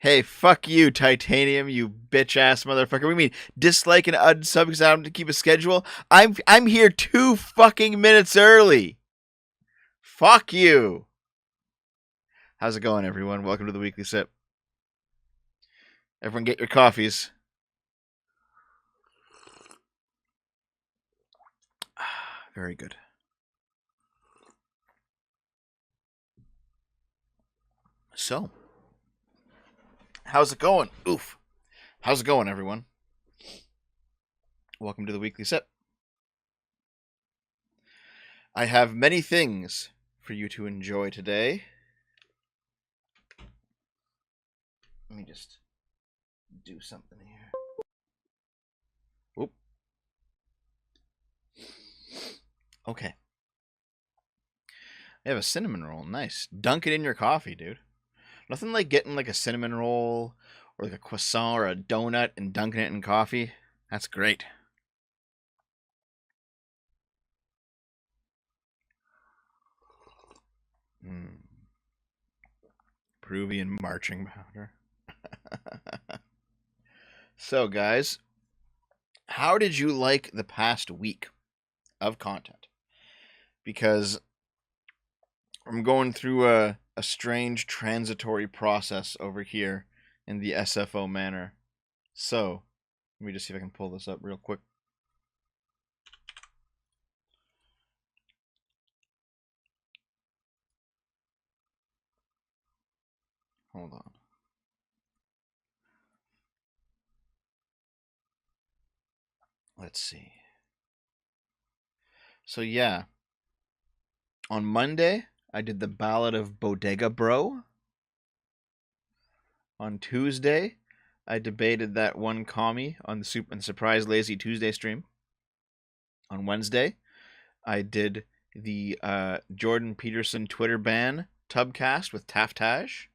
Hey, fuck you, Titanium, you bitch ass motherfucker. What do you mean? Dislike and unsub because I don't have to keep a schedule? I'm here 2 fucking minutes early. Fuck you. How's it going, everyone? Welcome to the weekly sip. Everyone get your coffees. Very good. So, how's it going? Oof. How's it going, everyone? Welcome to the weekly sip. I have many things for you to enjoy today. Let me just do something here. Oop. Okay. I have a cinnamon roll. Nice. Dunk it in your coffee, dude. Nothing like getting like a cinnamon roll or like a croissant or a donut and dunking it in coffee. That's great. Peruvian marching powder. So, guys, how did you like the past week of content? Because I'm going through a strange transitory process over here in the SFO manner. So, let me just see if I can pull this up real quick. Hold on. Let's see. So, yeah. On Monday, I did the Ballad of Bodega Bro. On Tuesday, I debated that one commie on the Super and Surprise Lazy Tuesday stream. On Wednesday, I did the Jordan Peterson Twitter ban tubcast with Taftage.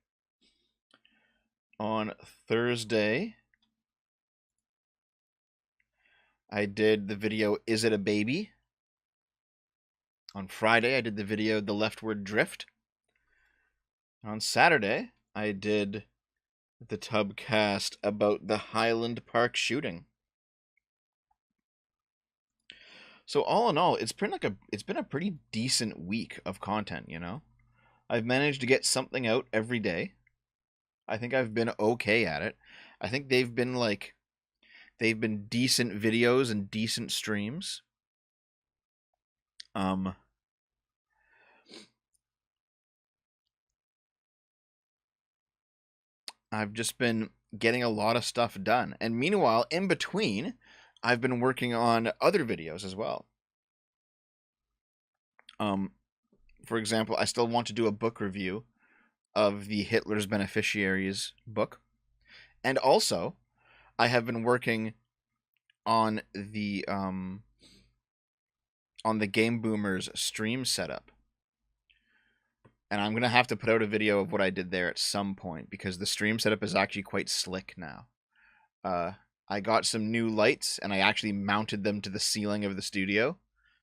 On Thursday, I did the video Is It a Baby? On Friday, I did the video The Leftward Drift. On Saturday, I did the tubcast about the Highland Park shooting. So all in all, it's been a pretty decent week of content, you know? I've managed to get something out every day. I think I've been okay at it. I think they've been decent videos and decent streams. I've just been getting a lot of stuff done. And meanwhile, in between, I've been working on other videos as well. For example, I still want to do a book review of the Hitler's Beneficiaries book. And also, I have been working on the Game Boomers stream setup. And I'm going to have to put out a video of what I did there at some point because the stream setup is actually quite slick now. I got some new lights and I actually mounted them to the ceiling of the studio.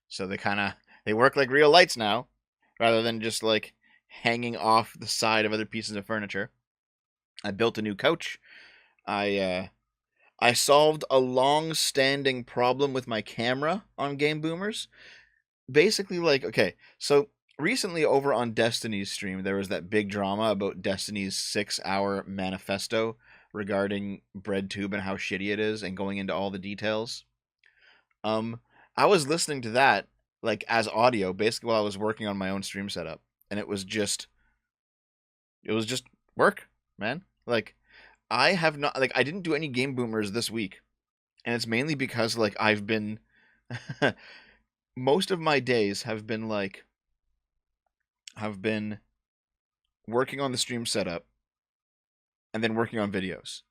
So they work like real lights now rather than just like hanging off the side of other pieces of furniture. I built a new couch. I solved a long-standing problem with my camera on Game Boomers. Basically, like, okay, so recently over on Destiny's stream, there was that big drama about Destiny's 6-hour manifesto regarding BreadTube and how shitty it is and going into all the details. I was listening to that like as audio basically while I was working on my own stream setup, and it was just work, man. Like I didn't do any Game Boomers this week, and it's mainly because like I've been most of my days have been working on the stream setup and then working on videos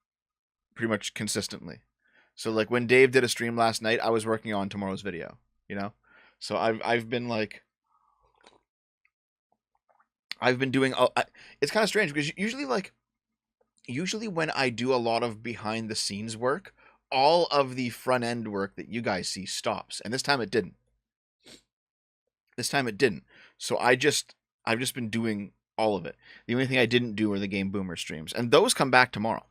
pretty much consistently. So like when Dave did a stream last night, I was working on tomorrow's video, you know? So I've been doing it's kind of strange because usually when I do a lot of behind the scenes work, all of the front end work that you guys see stops. And this time it didn't. So I've just been doing All of it. The only thing I didn't do were the Game Boomer streams, and those come back tomorrow.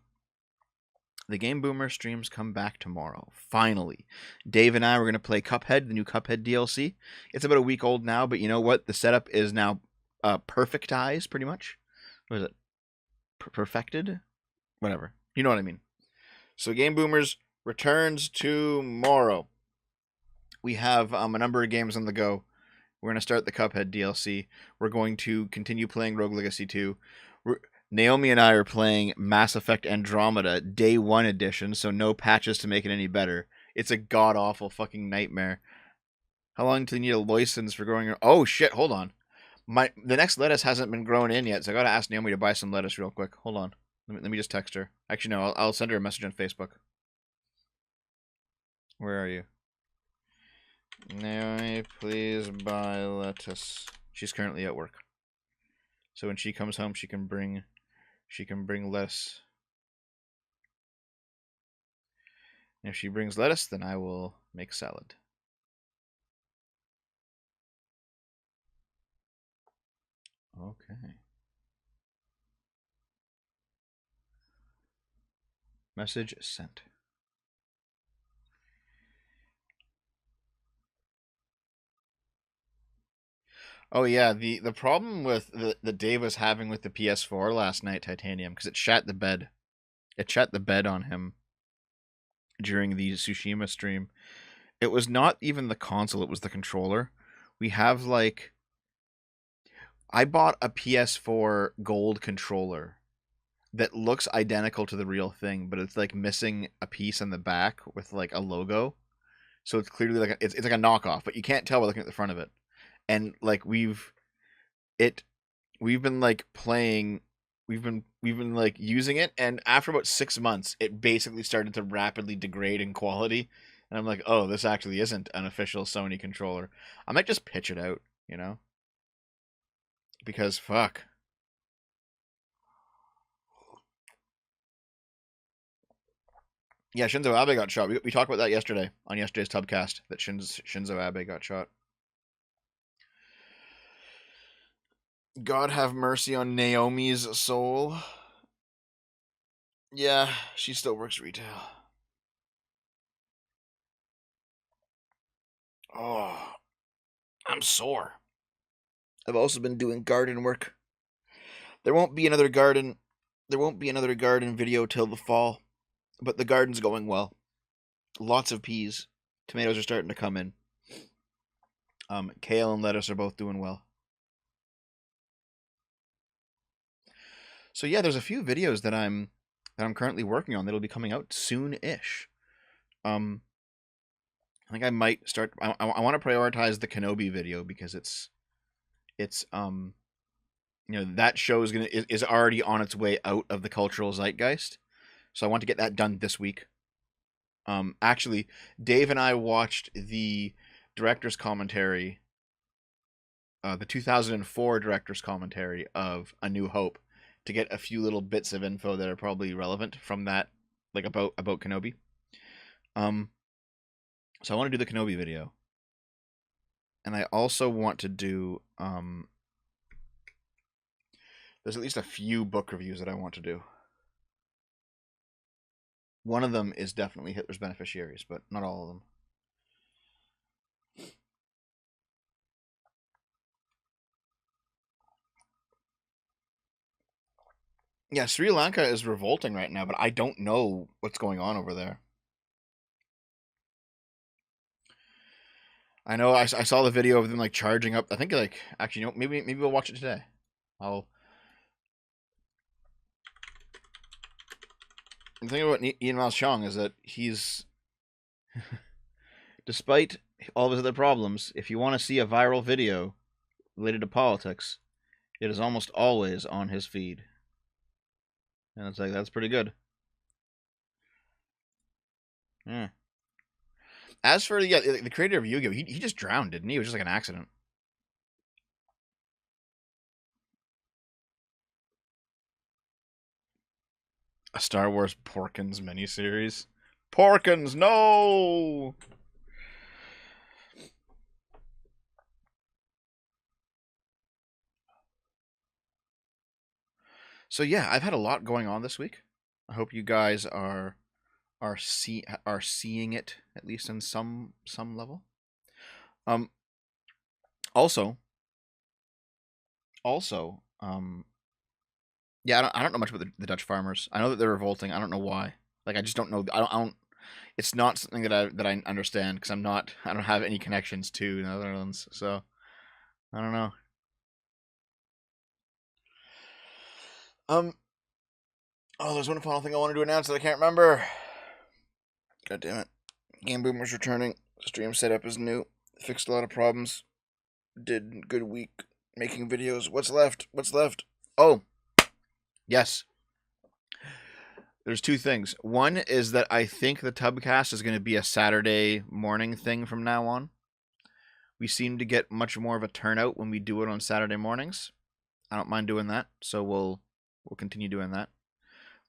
The Game Boomer streams come back tomorrow. Finally, Dave and I were going to play Cuphead, the new Cuphead DLC. It's about a week old now, but you know what? The setup is now perfectized, pretty much. What is it? Perfected? Whatever. You know what I mean. So Game Boomers returns tomorrow. We have a number of games on the go. We're going to start the Cuphead DLC. We're going to continue playing Rogue Legacy 2. Naomi and I are playing Mass Effect Andromeda Day 1 edition, so no patches to make it any better. It's a god-awful fucking nightmare. How long do you need a license for growing? Oh shit, hold on. The next lettuce hasn't been grown in yet, so I gotta ask Naomi to buy some lettuce real quick. Hold on. Let me just text her. Actually, no, I'll send her a message on Facebook. Where are you? Naomi, please buy lettuce. She's currently at work. So when she comes home, she can bring lettuce. And if she brings lettuce, then I will make salad. Okay. Message sent. Oh yeah, the problem with the Dave was having with the PS4 last night, Titanium, because it shat the bed. It shat the bed on him during the Tsushima stream. It was not even the console, it was the controller. We have like I bought a PS4 gold controller that looks identical to the real thing, but it's like missing a piece on the back with like a logo. So it's clearly like it's like a knockoff, but you can't tell by looking at the front of it. And like we've been like playing, we've been like using it, and after about 6 months, it basically started to rapidly degrade in quality. And I'm like, oh, this actually isn't an official Sony controller. I might just pitch it out, you know, because fuck. Yeah, Shinzo Abe got shot. We talked about that yesterday on yesterday's Tubcast, that Shinzo Abe got shot. God have mercy on Naomi's soul. Yeah, she still works retail. Oh, I'm sore. I've also been doing garden work. There won't be another garden. There won't be another garden video till the fall, but the garden's going well. Lots of peas. Tomatoes are starting to come in. Kale and lettuce are both doing well. So yeah, there's a few videos that I'm currently working on that'll be coming out soon-ish. I think I might start. I want to prioritize the Kenobi video because it's that show is already on its way out of the cultural zeitgeist, so I want to get that done this week. Actually, Dave and I watched the director's commentary, the 2004 director's commentary of A New Hope, to get a few little bits of info that are probably relevant from that, like about Kenobi. So I want to do the Kenobi video, and I also want to do there's at least a few book reviews that I want to do. One of them is definitely Hitler's Beneficiaries, but not all of them. Yeah, Sri Lanka is revolting right now, but I don't know what's going on over there. I know I saw the video of them like charging up. I think like actually, maybe we'll watch it today. The thing about Ian Mal Chong is that he's, despite all of his other problems, if you want to see a viral video related to politics, it is almost always on his feed. And it's like, that's pretty good. Yeah. As for the creator of Yu-Gi-Oh, he just drowned, didn't he? It was just like an accident. A Star Wars Porkins miniseries. Porkins, no! So yeah, I've had a lot going on this week. I hope you guys are seeing it at least in some level. Um also yeah, I don't know much about the Dutch farmers. I know that they're revolting. I don't know why. Like I just don't know. I don't it's not something that I understand because I don't have any connections to the Netherlands. So, I don't know. Um oh, there's one final thing I wanted to announce that I can't remember. God damn it. Game Boomer's returning. Stream setup is new. Fixed a lot of problems. Did good week making videos. What's left? What's left? Oh, yes. There's two things. One is that I think the Tubcast is going to be a Saturday morning thing from now on. We seem to get much more of a turnout when we do it on Saturday mornings. I don't mind doing that, so we'll continue doing that.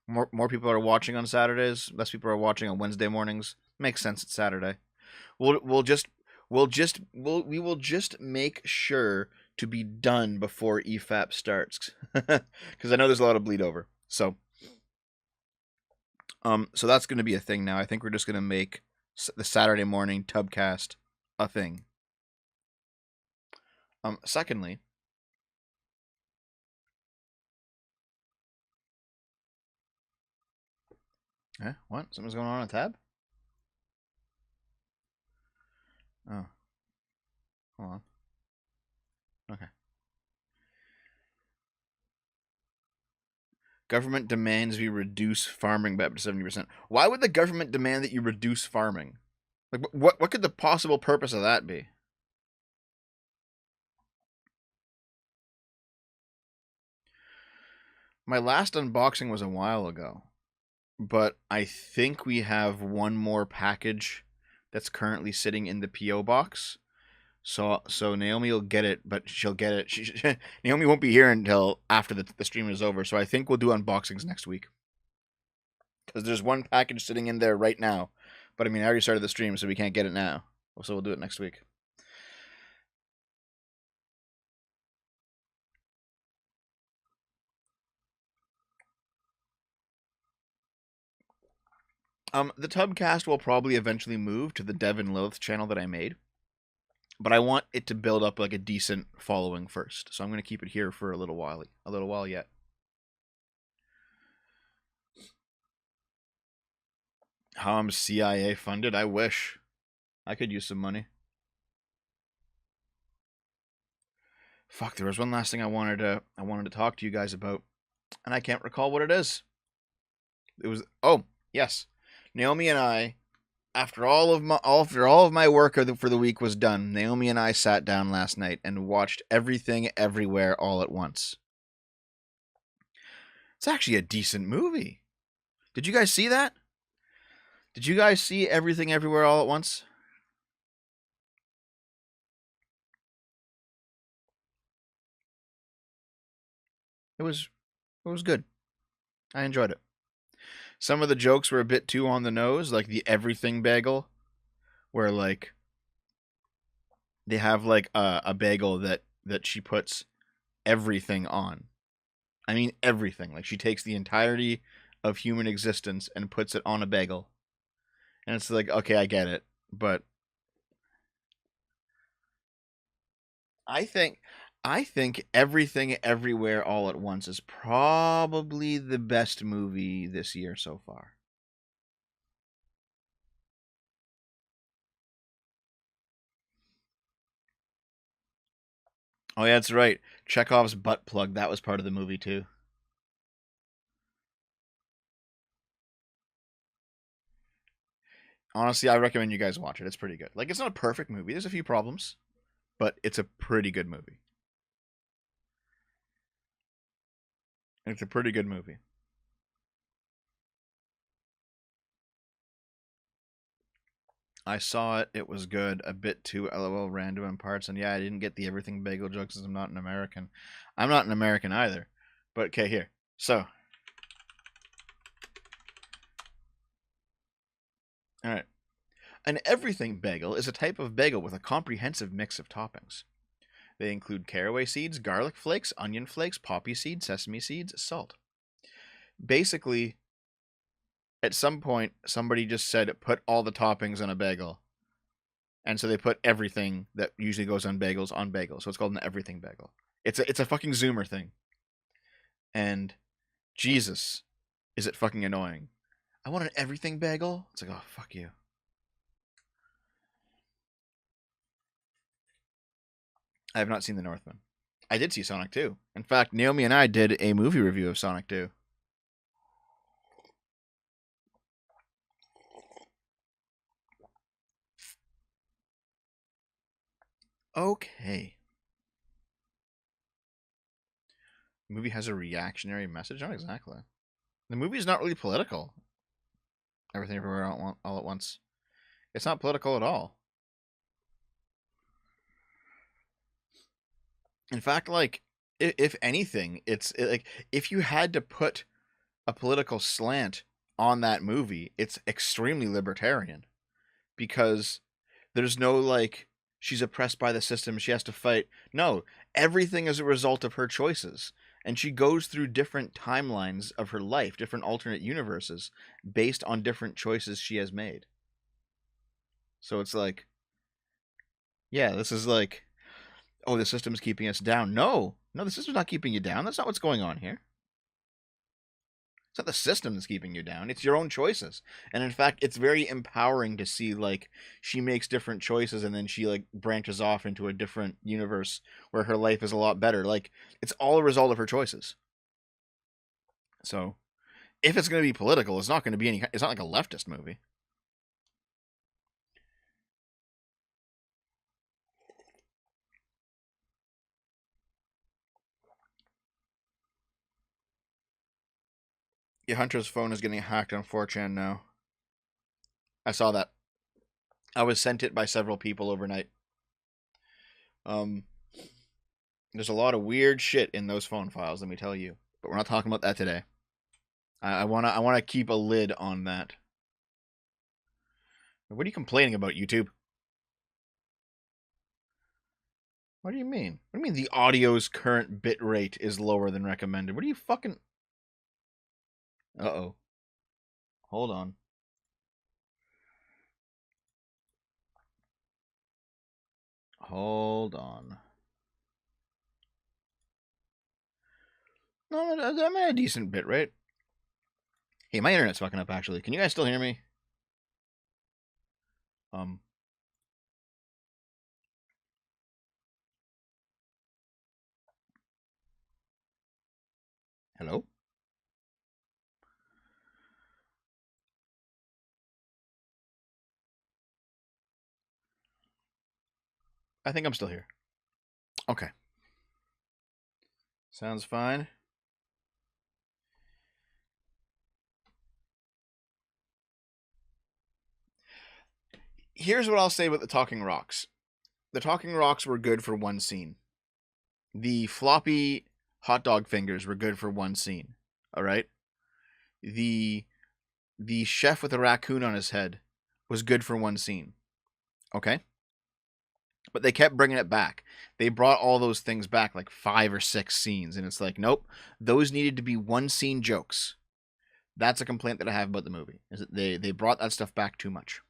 More people are watching on Saturdays. Less people are watching on Wednesday mornings. Makes sense. It's Saturday. We will just make sure to be done before EFAP starts, because I know there's a lot of bleed over. So that's going to be a thing now. I think we're just going to make the Saturday morning Tubcast a thing. Secondly, what? Something's going on Tab? Oh, hold on. Okay. Government demands we reduce farming by up to 70%. Why would the government demand that you reduce farming? Like, what could the possible purpose of that be? My last unboxing was a while ago, but I think we have one more package that's currently sitting in the PO box. So Naomi will get it, but she'll get it. Naomi won't be here until after the stream is over. So I think we'll do unboxings next week, because there's one package sitting in there right now. But I mean, I already started the stream, so we can't get it now. So we'll do it next week. The Tubcast will probably eventually move to the Dev and Lilith channel that I made, but I want it to build up like a decent following first. So I'm going to keep it here for a little while yet. How I'm CIA funded? I wish. I could use some money. Fuck, there was one last thing I wanted to talk to you guys about, and I can't recall what it is. It was yes, Naomi and I, after all of my work for the week was done, Naomi and I sat down last night and watched Everything Everywhere All at Once. It's actually a decent movie. Did you guys see that? Did you guys see Everything Everywhere All at Once? It was good. I enjoyed it. Some of the jokes were a bit too on the nose, like the everything bagel, where like they have like a bagel that she puts everything on. I mean everything. Like she takes the entirety of human existence and puts it on a bagel. And it's like, okay, I get it, but I think Everything Everywhere All at Once is probably the best movie this year so far. Oh yeah, that's right. Chekhov's butt plug, that was part of the movie too. Honestly, I recommend you guys watch it. It's pretty good. Like, it's not a perfect movie. There's a few problems, but it's a pretty good movie. It's a pretty good movie. I saw it. It was good. A bit too LOL random in parts. And yeah, I didn't get the everything bagel jokes since I'm not an American. I'm not an American either. But okay, here. So, all right. An everything bagel is a type of bagel with a comprehensive mix of toppings. They include caraway seeds, garlic flakes, onion flakes, poppy seeds, sesame seeds, salt. Basically, at some point, somebody just said, put all the toppings on a bagel. And so they put everything that usually goes on bagels. So it's called an everything bagel. It's a fucking Zoomer thing. And Jesus, is it fucking annoying. I want an everything bagel. It's like, oh, fuck you. I have not seen The Northman. I did see Sonic 2. In fact, Naomi and I did a movie review of Sonic 2. Okay. The movie has a reactionary message? Not exactly. The movie is not really political. Everything Everywhere all at Once. It's not political at all. In fact, like, if anything, like, if you had to put a political slant on that movie, it's extremely libertarian, because there's no, like, she's oppressed by the system, she has to fight. No, everything is a result of her choices, and she goes through different timelines of her life, different alternate universes, based on different choices she has made. So it's like, yeah, this is like, oh, the system's keeping us down. No, the system's not keeping you down. That's not what's going on here. It's not the system that's keeping you down. It's your own choices. And in fact, it's very empowering to see, like, she makes different choices and then she, like, branches off into a different universe where her life is a lot better. Like, it's all a result of her choices. So, if it's going to be political, it's not going to be it's not like a leftist movie. Yeah, Hunter's phone is getting hacked on 4chan now. I saw that. I was sent it by several people overnight. There's a lot of weird shit in those phone files, let me tell you. But we're not talking about that today. I wanna keep a lid on that. What are you complaining about, YouTube? What do you mean? What do you mean the audio's current bit rate is lower than recommended? What are you fucking... Uh-oh. Hold on. Hold on. No, I'm at a decent bit rate. Hey, my internet's fucking up, actually. Can you guys still hear me? Hello? I think I'm still here. Okay. Sounds fine. Here's what I'll say about the Talking Rocks. The Talking Rocks were good for one scene. The floppy hot dog fingers were good for one scene. All right? The chef with a raccoon on his head was good for one scene. Okay? But they kept bringing it back. They brought all those things back, like 5 or 6 scenes, and it's like, nope, those needed to be one scene jokes. That's a complaint that I have about the movie, is that they brought that stuff back too much.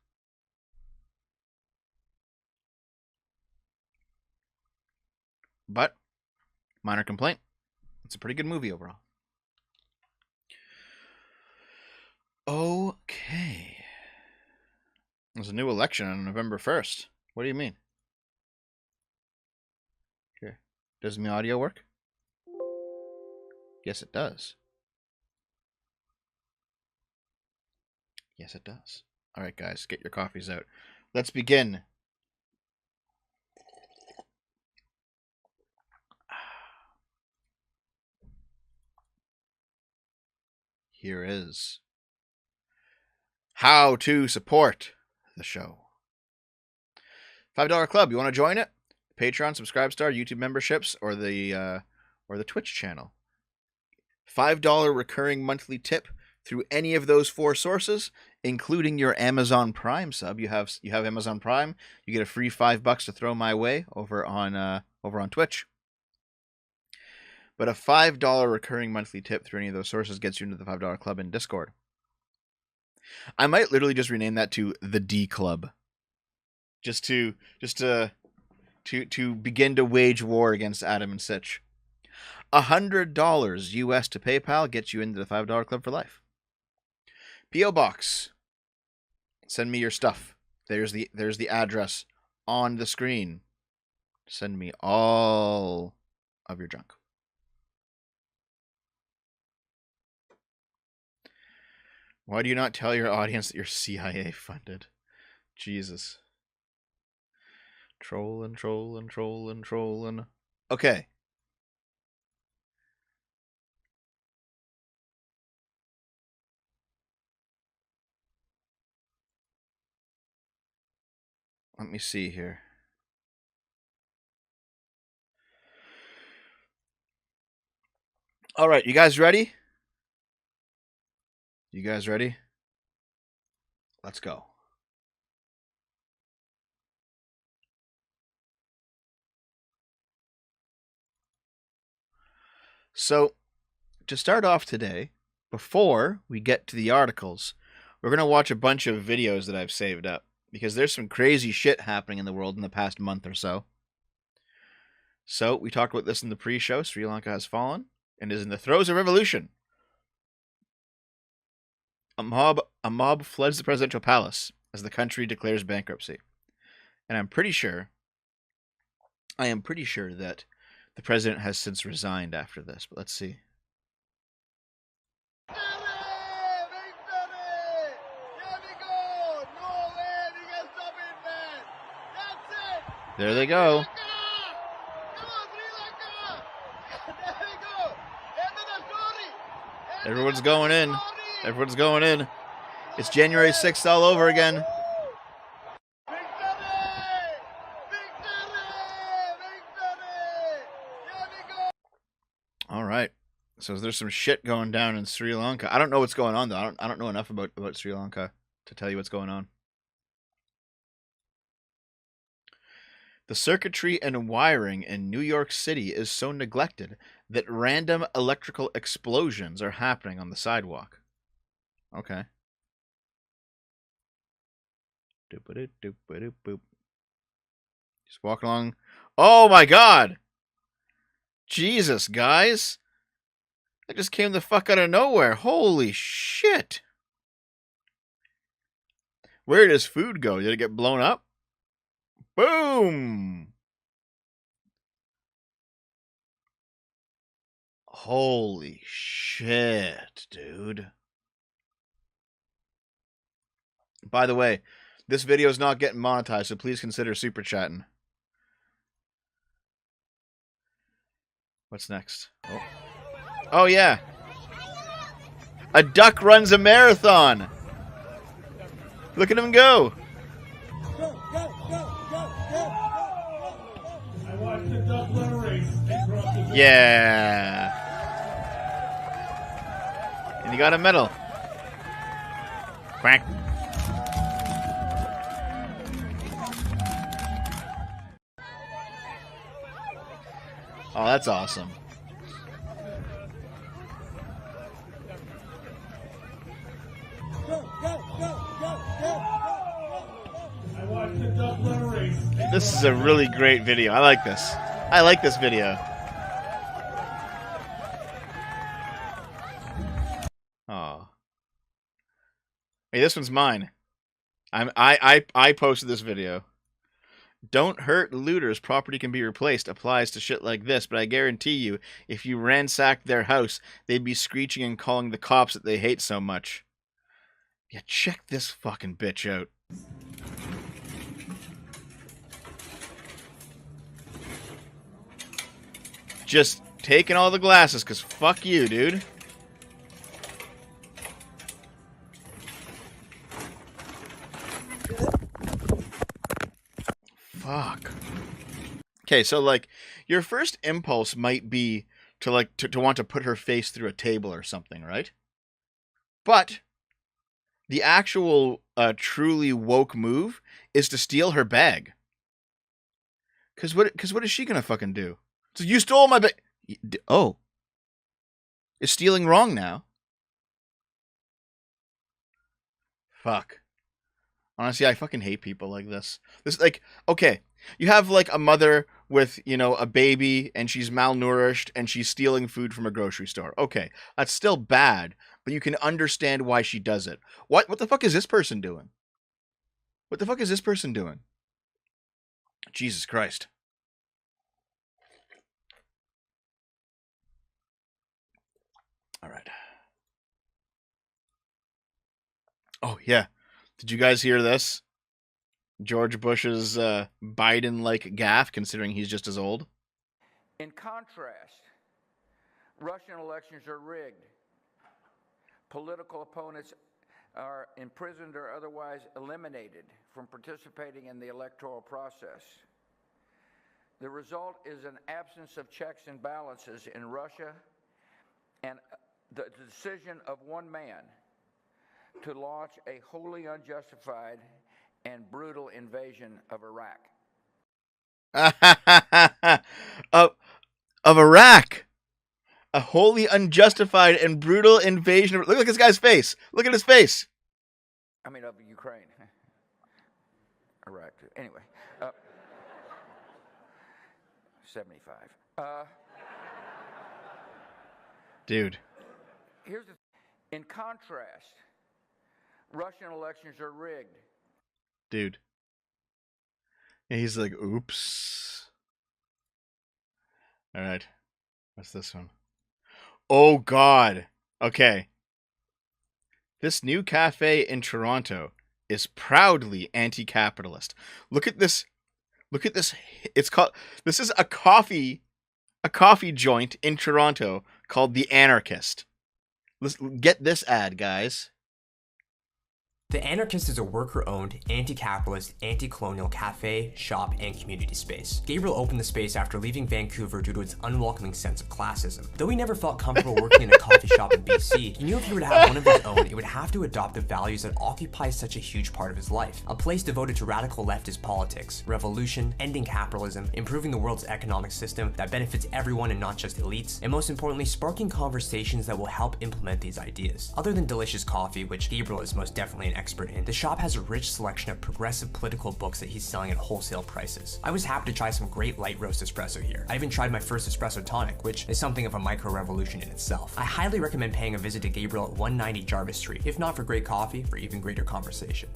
But, minor complaint, it's a pretty good movie overall. Okay. There's a new election on November 1st. What do you mean? Here. Does my audio work? Yes, it does. Yes, it does. All right, guys, get your coffees out. Let's begin. Here is how to support the show. $5 club. You want to join it? Patreon, Subscribestar, YouTube memberships, or the Twitch channel. $5 recurring monthly tip through any of those 4 sources, including your Amazon Prime sub. You have Amazon Prime. You get a free $5 to throw my way over on Twitch. But a $5 recurring monthly tip through any of those sources gets you into the $5 club in Discord. I might literally just rename that to the D Club. Just to begin to wage war against Adam and Sitch. $100 US to PayPal gets you into the $5 club for life. P.O. Box. Send me your stuff. There's the address on the screen. Send me all of your junk. Why do you not tell your audience that you're CIA funded? Jesus. Trolling. Okay. Let me see here. All right, you guys ready? You guys ready? Let's go. So, to start off today, before we get to the articles, we're going to watch a bunch of videos that I've saved up, because there's some crazy shit happening in the world in the past month or so. So, we talked about this in the pre-show. Sri Lanka has fallen and is in the throes of revolution. A mob floods the presidential palace as the country declares bankruptcy. And I am pretty sure that the president has since resigned after this, but let's see. There they go. Everyone's going in. Everyone's going in. It's January 6th all over again. All right. So there's some shit going down in Sri Lanka. I don't know what's going on though. I don't know enough about Sri Lanka to tell you what's going on. The circuitry and wiring in New York City is so neglected that random electrical explosions are happening on the sidewalk. Okay. Doop-a-doop-doop-a-doop-boop. Just walking along. Oh my god! Jesus, guys! That just came the fuck out of nowhere. Holy shit! Where does food go? Did it get blown up? Boom! Holy shit, dude. By the way, this video is not getting monetized, so please consider super chatting. What's next? Oh yeah. A duck runs a marathon. Look at him go. I watched the duck run a race. Yeah. And he got a medal. Quack. Oh, that's awesome. This is a really great video. I like this. I like this video. Oh. Hey, this one's mine. I posted this video. Don't hurt looters. Property can be replaced. Applies to shit like this, but I guarantee you, if you ransacked their house, they'd be screeching and calling the cops that they hate so much. Yeah, check this fucking bitch out. Just taking all the glasses, because fuck you, dude. Fuck. Okay, so, like, your first impulse might be to, like, to want to put her face through a table or something, right? But the actual truly woke move is to steal her bag. Because what is she gonna fucking do? So you stole my bag. Oh, Is stealing wrong now? Fuck. Honestly, I fucking hate people like this. This, like, okay, you have like a mother with, a baby and she's malnourished and she's stealing food from a grocery store. Okay, that's still bad, but you can understand why she does it. What the fuck is this person doing? What the fuck is this person doing? Jesus Christ. All right. Oh, yeah. Did you guys hear this? George Bush's Biden-like gaffe, considering he's just as old. In contrast, Russian elections are rigged. Political opponents are imprisoned or otherwise eliminated from participating in the electoral process. The result is an absence of checks and balances in Russia and the decision of one man to launch a wholly unjustified and brutal invasion of Iraq. of Iraq. A wholly unjustified and brutal invasion. Look at this guy's face. Look at his face. I mean, of Ukraine. Iraq. Anyway. 75. Dude. Here's the in contrast, Russian elections are rigged. Dude. And he's like, oops. All right. What's this one? Oh, God. Okay. This new cafe in Toronto is proudly anti-capitalist. Look at this. Look at this. This is a coffee joint in Toronto called The Anarchist. Let's get this ad, guys. The Anarchist is a worker-owned, anti-capitalist, anti-colonial cafe, shop, and community space. Gabriel opened the space after leaving Vancouver due to its unwelcoming sense of classism. Though he never felt comfortable working in a coffee shop in BC, he knew if he were to have one of his own, it would have to adopt the values that occupy such a huge part of his life. A place devoted to radical leftist politics, revolution, ending capitalism, improving the world's economic system that benefits everyone and not just elites, and most importantly, sparking conversations that will help implement these ideas. Other than delicious coffee, which Gabriel is most definitely an expert in, the shop has a rich selection of progressive political books that he's selling at wholesale prices. I was happy to try some great light roast espresso here. I even tried my first espresso tonic, which is something of a micro-revolution in itself. I highly recommend paying a visit to Gabriel at 190 Jarvis Street, if not for great coffee, for even greater conversation.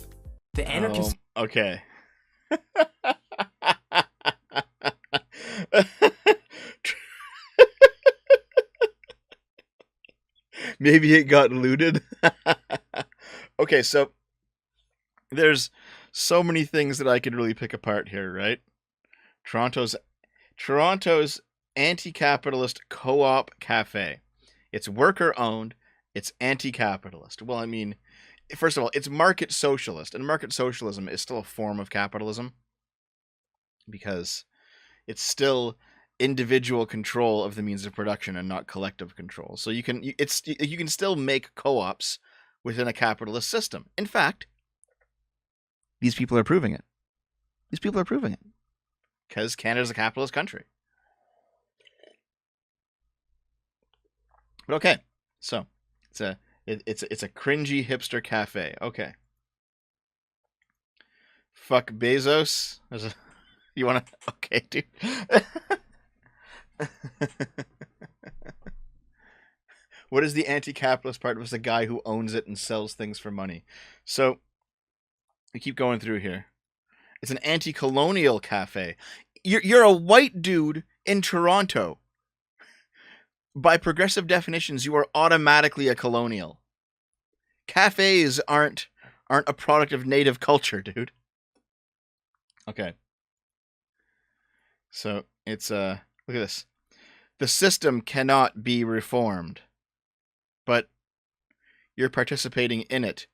The Anarchist... Okay. Maybe it got looted. Okay, so there's so many things that I could really pick apart here, right? Toronto's anti-capitalist co-op cafe. It's worker-owned. It's anti-capitalist. Well, I mean, first of all, it's market socialist, and market socialism is still a form of capitalism because it's still individual control of the means of production and not collective control. So you can still make co-ops within a capitalist system. In fact, these people are proving it. Because Canada's a capitalist country. But okay, so it's a cringy hipster cafe. Okay. Fuck Bezos. You wanna? Okay, dude. What is the anti-capitalist part? It was the guy who owns it and sells things for money. So we keep going through here. It's an anti-colonial cafe. You're a white dude in Toronto. By progressive definitions, you are automatically a colonial. Cafes aren't a product of native culture, dude. Okay. So it's look at this. The system cannot be reformed, but you're participating in it,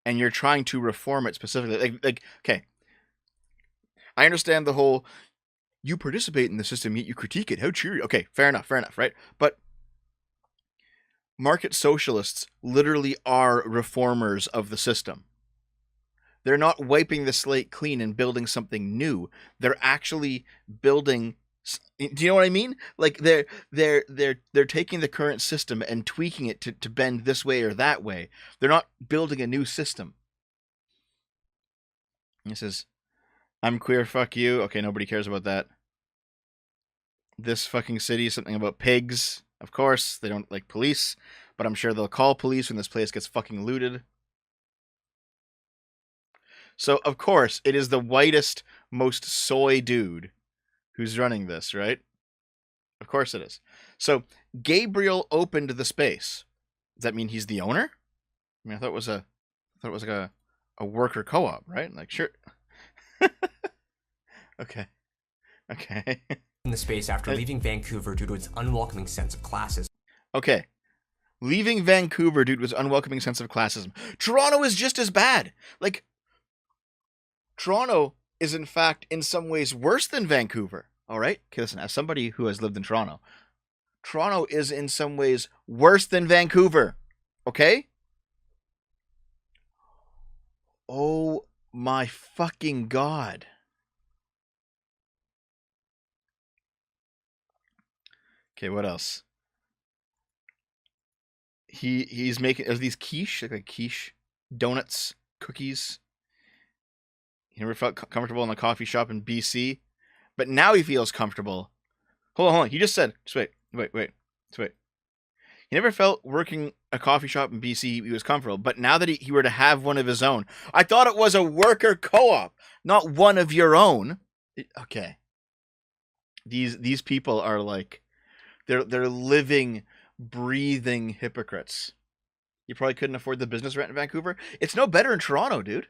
and you're trying to reform it specifically. Like, okay, I understand the whole, you participate in the system, yet you critique it. How cheery. Okay, fair enough, right? But market socialists literally are reformers of the system. They're not wiping the slate clean and building something new. They're actually building Do you know what I mean? Like they're taking the current system and tweaking it to bend this way or that way. They're not building a new system. He says, "I'm queer, fuck you." Okay, nobody cares about that. This fucking city is something about pigs. Of course, they don't like police, but I'm sure they'll call police when this place gets fucking looted. So, of course, it is the whitest, most soy dude who's running this, right? Of course it is. So, Gabriel opened the space. Does that mean he's the owner? I mean, I thought it was like a worker co-op, right? Like, sure. Okay. In the space after leaving Vancouver due to its unwelcoming sense of classism. Okay. Leaving Vancouver due to its unwelcoming sense of classism. Toronto is just as bad. Like, Toronto is, in fact, in some ways worse than Vancouver. All right? Okay, listen, as somebody who has lived in Toronto, Toronto is in some ways worse than Vancouver. Okay? Oh my fucking God. Okay, what else? He's making these quiche, like quiche, donuts, cookies. He never felt comfortable in a coffee shop in BC, but now he feels comfortable. Hold on. He just said, just wait. He never felt working a coffee shop in BC he was comfortable, but now that he were to have one of his own, I thought it was a worker co-op, not one of your own. Okay. These people are like, they're living, breathing hypocrites. You probably couldn't afford the business rent in Vancouver. It's no better in Toronto, dude.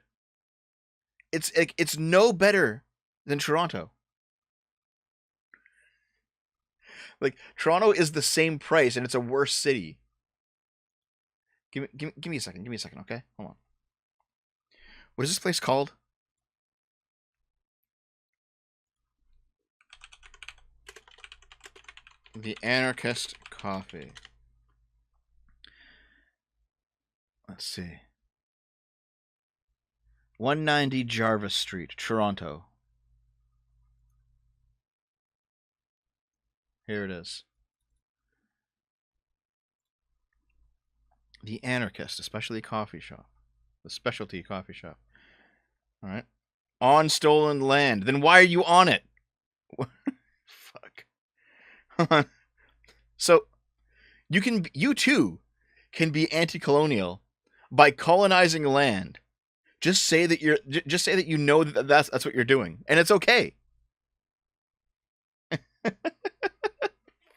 It's no better than Toronto. Like, Toronto is the same price and it's a worse city. Give me a second. Okay, hold on. What is this place called? The Anarchist Coffee. Let's see. 190 Jarvis Street, Toronto. Here it is. The Anarchist, a specialty coffee shop. The specialty coffee shop. All right. On stolen land. Then why are you on it? Fuck. Hold on. So, you too can be anti-colonial by colonizing land. Just say that you know that's what you're doing, and it's okay.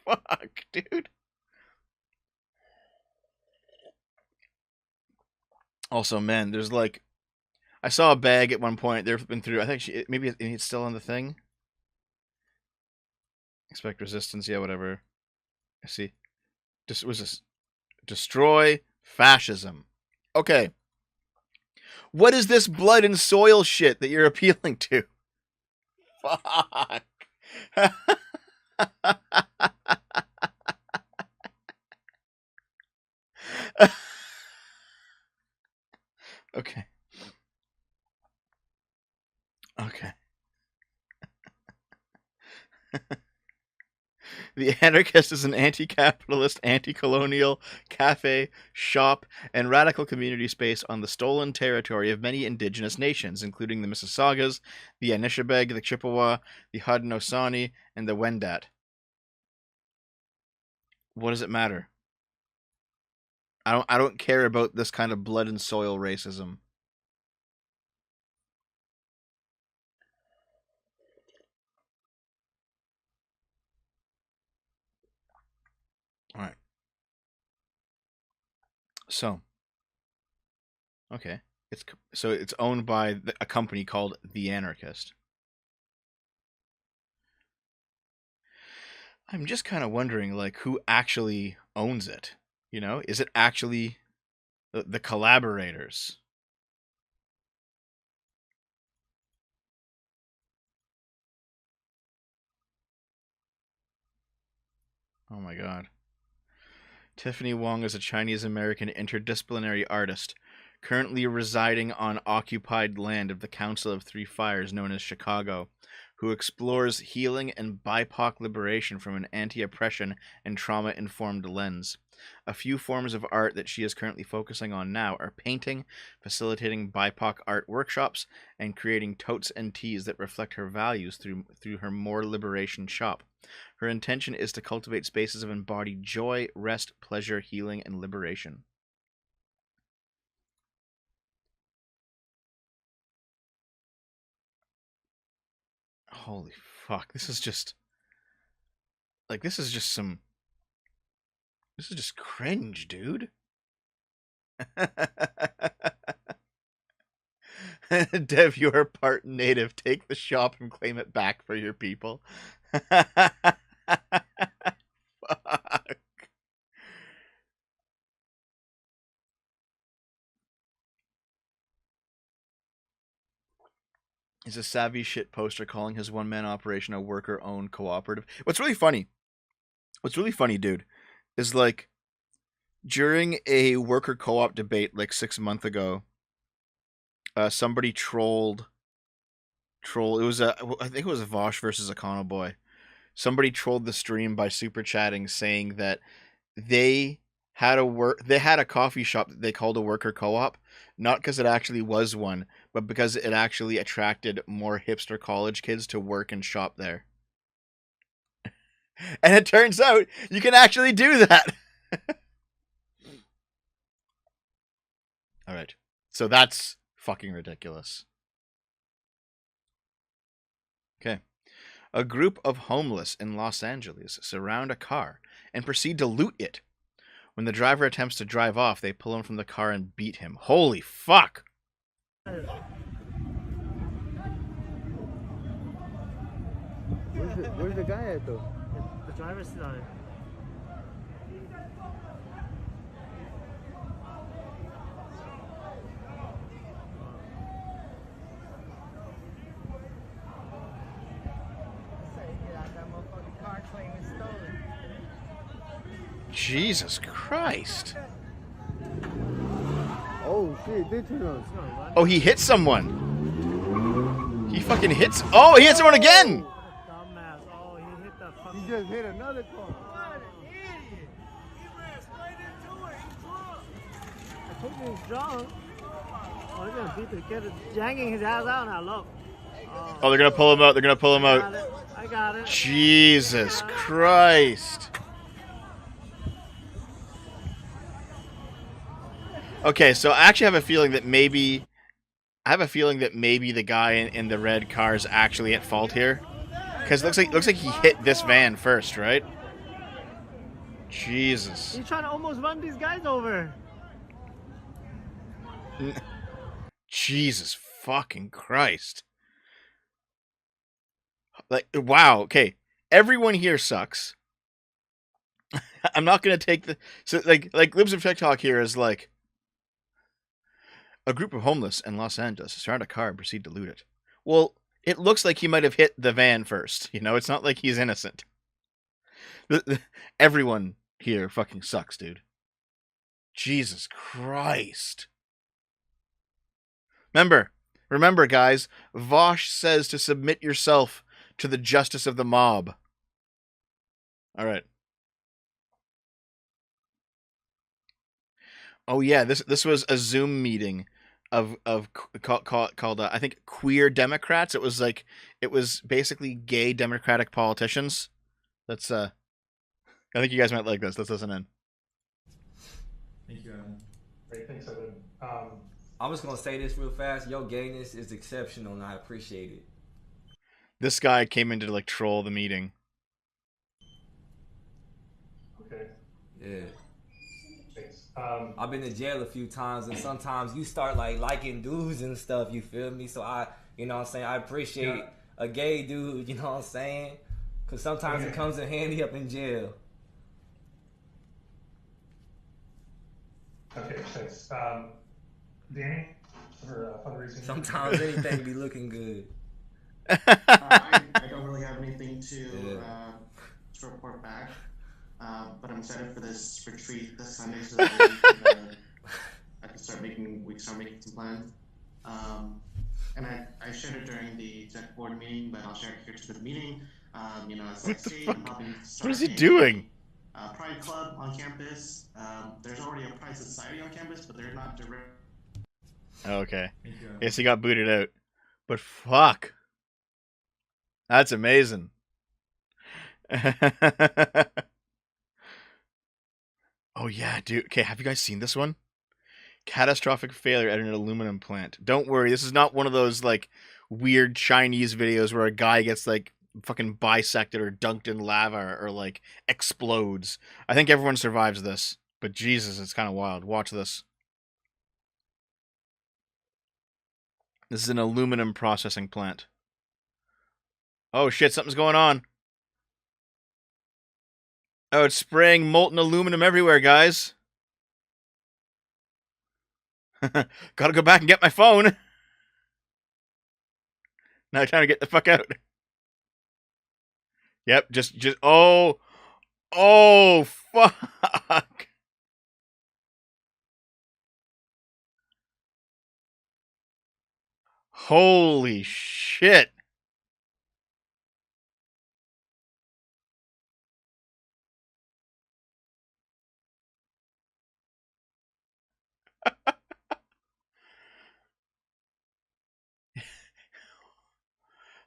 Fuck, dude. Also, man, there's like, I saw a bag at one point. They've been through. I think maybe it's still on the thing. Expect resistance. Yeah, whatever. I see. Was this destroy fascism? Okay. What is this blood and soil shit that you're appealing to? Fuck. Okay. The Anarchist is an anti-capitalist, anti-colonial cafe, shop, and radical community space on the stolen territory of many indigenous nations, including the Mississaugas, the Anishinaabe, the Chippewa, the Haudenosaunee, and the Wendat. What does it matter? I don't care about this kind of blood and soil racism. All right. So, okay, it's owned by a company called The Anarchist. I'm just kind of wondering, like, who actually owns it? You know, is it actually the collaborators? Oh my God. Tiffany Wong is a Chinese-American interdisciplinary artist currently residing on occupied land of the Council of Three Fires known as Chicago. who explores healing and BIPOC liberation from an anti-oppression and trauma-informed lens. A few forms of art that she is currently focusing on now are painting, facilitating BIPOC art workshops, and creating totes and tees that reflect her values through her More Liberation shop. Her intention is to cultivate spaces of embodied joy, rest, pleasure, healing, and liberation. Holy fuck, this is just cringe, dude. Dev, you are part native. Take the shop and claim it back for your people. Fuck. Is a savvy shit poster calling his one-man operation a worker-owned cooperative. What's really funny, dude, is like during a worker co-op debate like 6 months ago, somebody trolled. It was I think it was a Vosh versus Econo Boy. Somebody trolled the stream by super chatting, saying that they had a coffee shop that they called a worker co-op, not because it actually was one, but because it actually attracted more hipster college kids to work and shop there. And it turns out you can actually do that. All right. So that's fucking ridiculous. Okay. A group of homeless in Los Angeles surround a car and proceed to loot it. When the driver attempts to drive off, they pull him from the car and beat him. Holy fuck! Where's the guy at though? The driver's side. Jesus Christ! Oh shit, they turned on. Oh, he hit someone! He fucking hits. Oh, he hit someone again! Dumbass. Oh, he hit the fucking. He just hit another car. What an idiot! He ran straight into it. He's drunk. I told you he's drunk. Oh, he's gonna beat the kid, janging his ass out now. Look. Oh, they're gonna pull him out. They're gonna pull him I out. got it. I got it. Jesus Christ! Okay, so I actually have a feeling that maybe the guy in the red car is actually at fault here, because it looks like he hit this van first, right? Jesus. He's trying to almost run these guys over. Jesus fucking Christ. Like, wow, okay. Everyone here sucks. I'm not gonna take the Libs of TikTok here is like, a group of homeless in Los Angeles surround a car and proceed to loot it. Well, it looks like he might have hit the van first. You know, it's not like he's innocent. Everyone here fucking sucks, dude. Jesus Christ. Remember, guys, Vosh says to submit yourself to the justice of the mob. All right. Oh yeah, this was a Zoom meeting of called I think Queer Democrats. It was basically gay Democratic politicians. That's I think you guys might like this. Let's listen in. Thank you, Evan. Great, thanks, Evan. I'm just gonna say this real fast. Your gayness is exceptional, and I appreciate it. This guy came in to like troll the meeting. Okay, Yeah. thanks. I've been to jail a few times, and sometimes you start like liking dudes and stuff. You feel me? So you know what I'm saying, I appreciate a gay dude. You know what I'm saying? Because sometimes it comes in handy up in jail. Okay, thanks. Danny, for fundraising. Sometimes anything be looking good. I don't really have anything to report back, but I'm excited for this retreat this Sunday so that we can start making some plans. and I shared it during the exec board meeting, but I'll share it here to the meeting. As like state, I'm helping What is start he doing? a pride club on campus. There's already a pride society on campus, but they're not direct. Okay. Yes, he got booted out. But fuck. That's amazing. Oh yeah, dude. Okay, have you guys seen this one? Catastrophic failure at an aluminum plant. Don't worry, this is not one of those like weird Chinese videos where a guy gets like fucking bisected or dunked in lava or like explodes. I think everyone survives this, but Jesus, it's kind of wild. Watch this. This is an aluminum processing plant. Oh shit, something's going on. Oh, it's spraying molten aluminum everywhere, guys. Gotta go back and get my phone. Now time to get the fuck out. Yep, just oh fuck. Holy shit.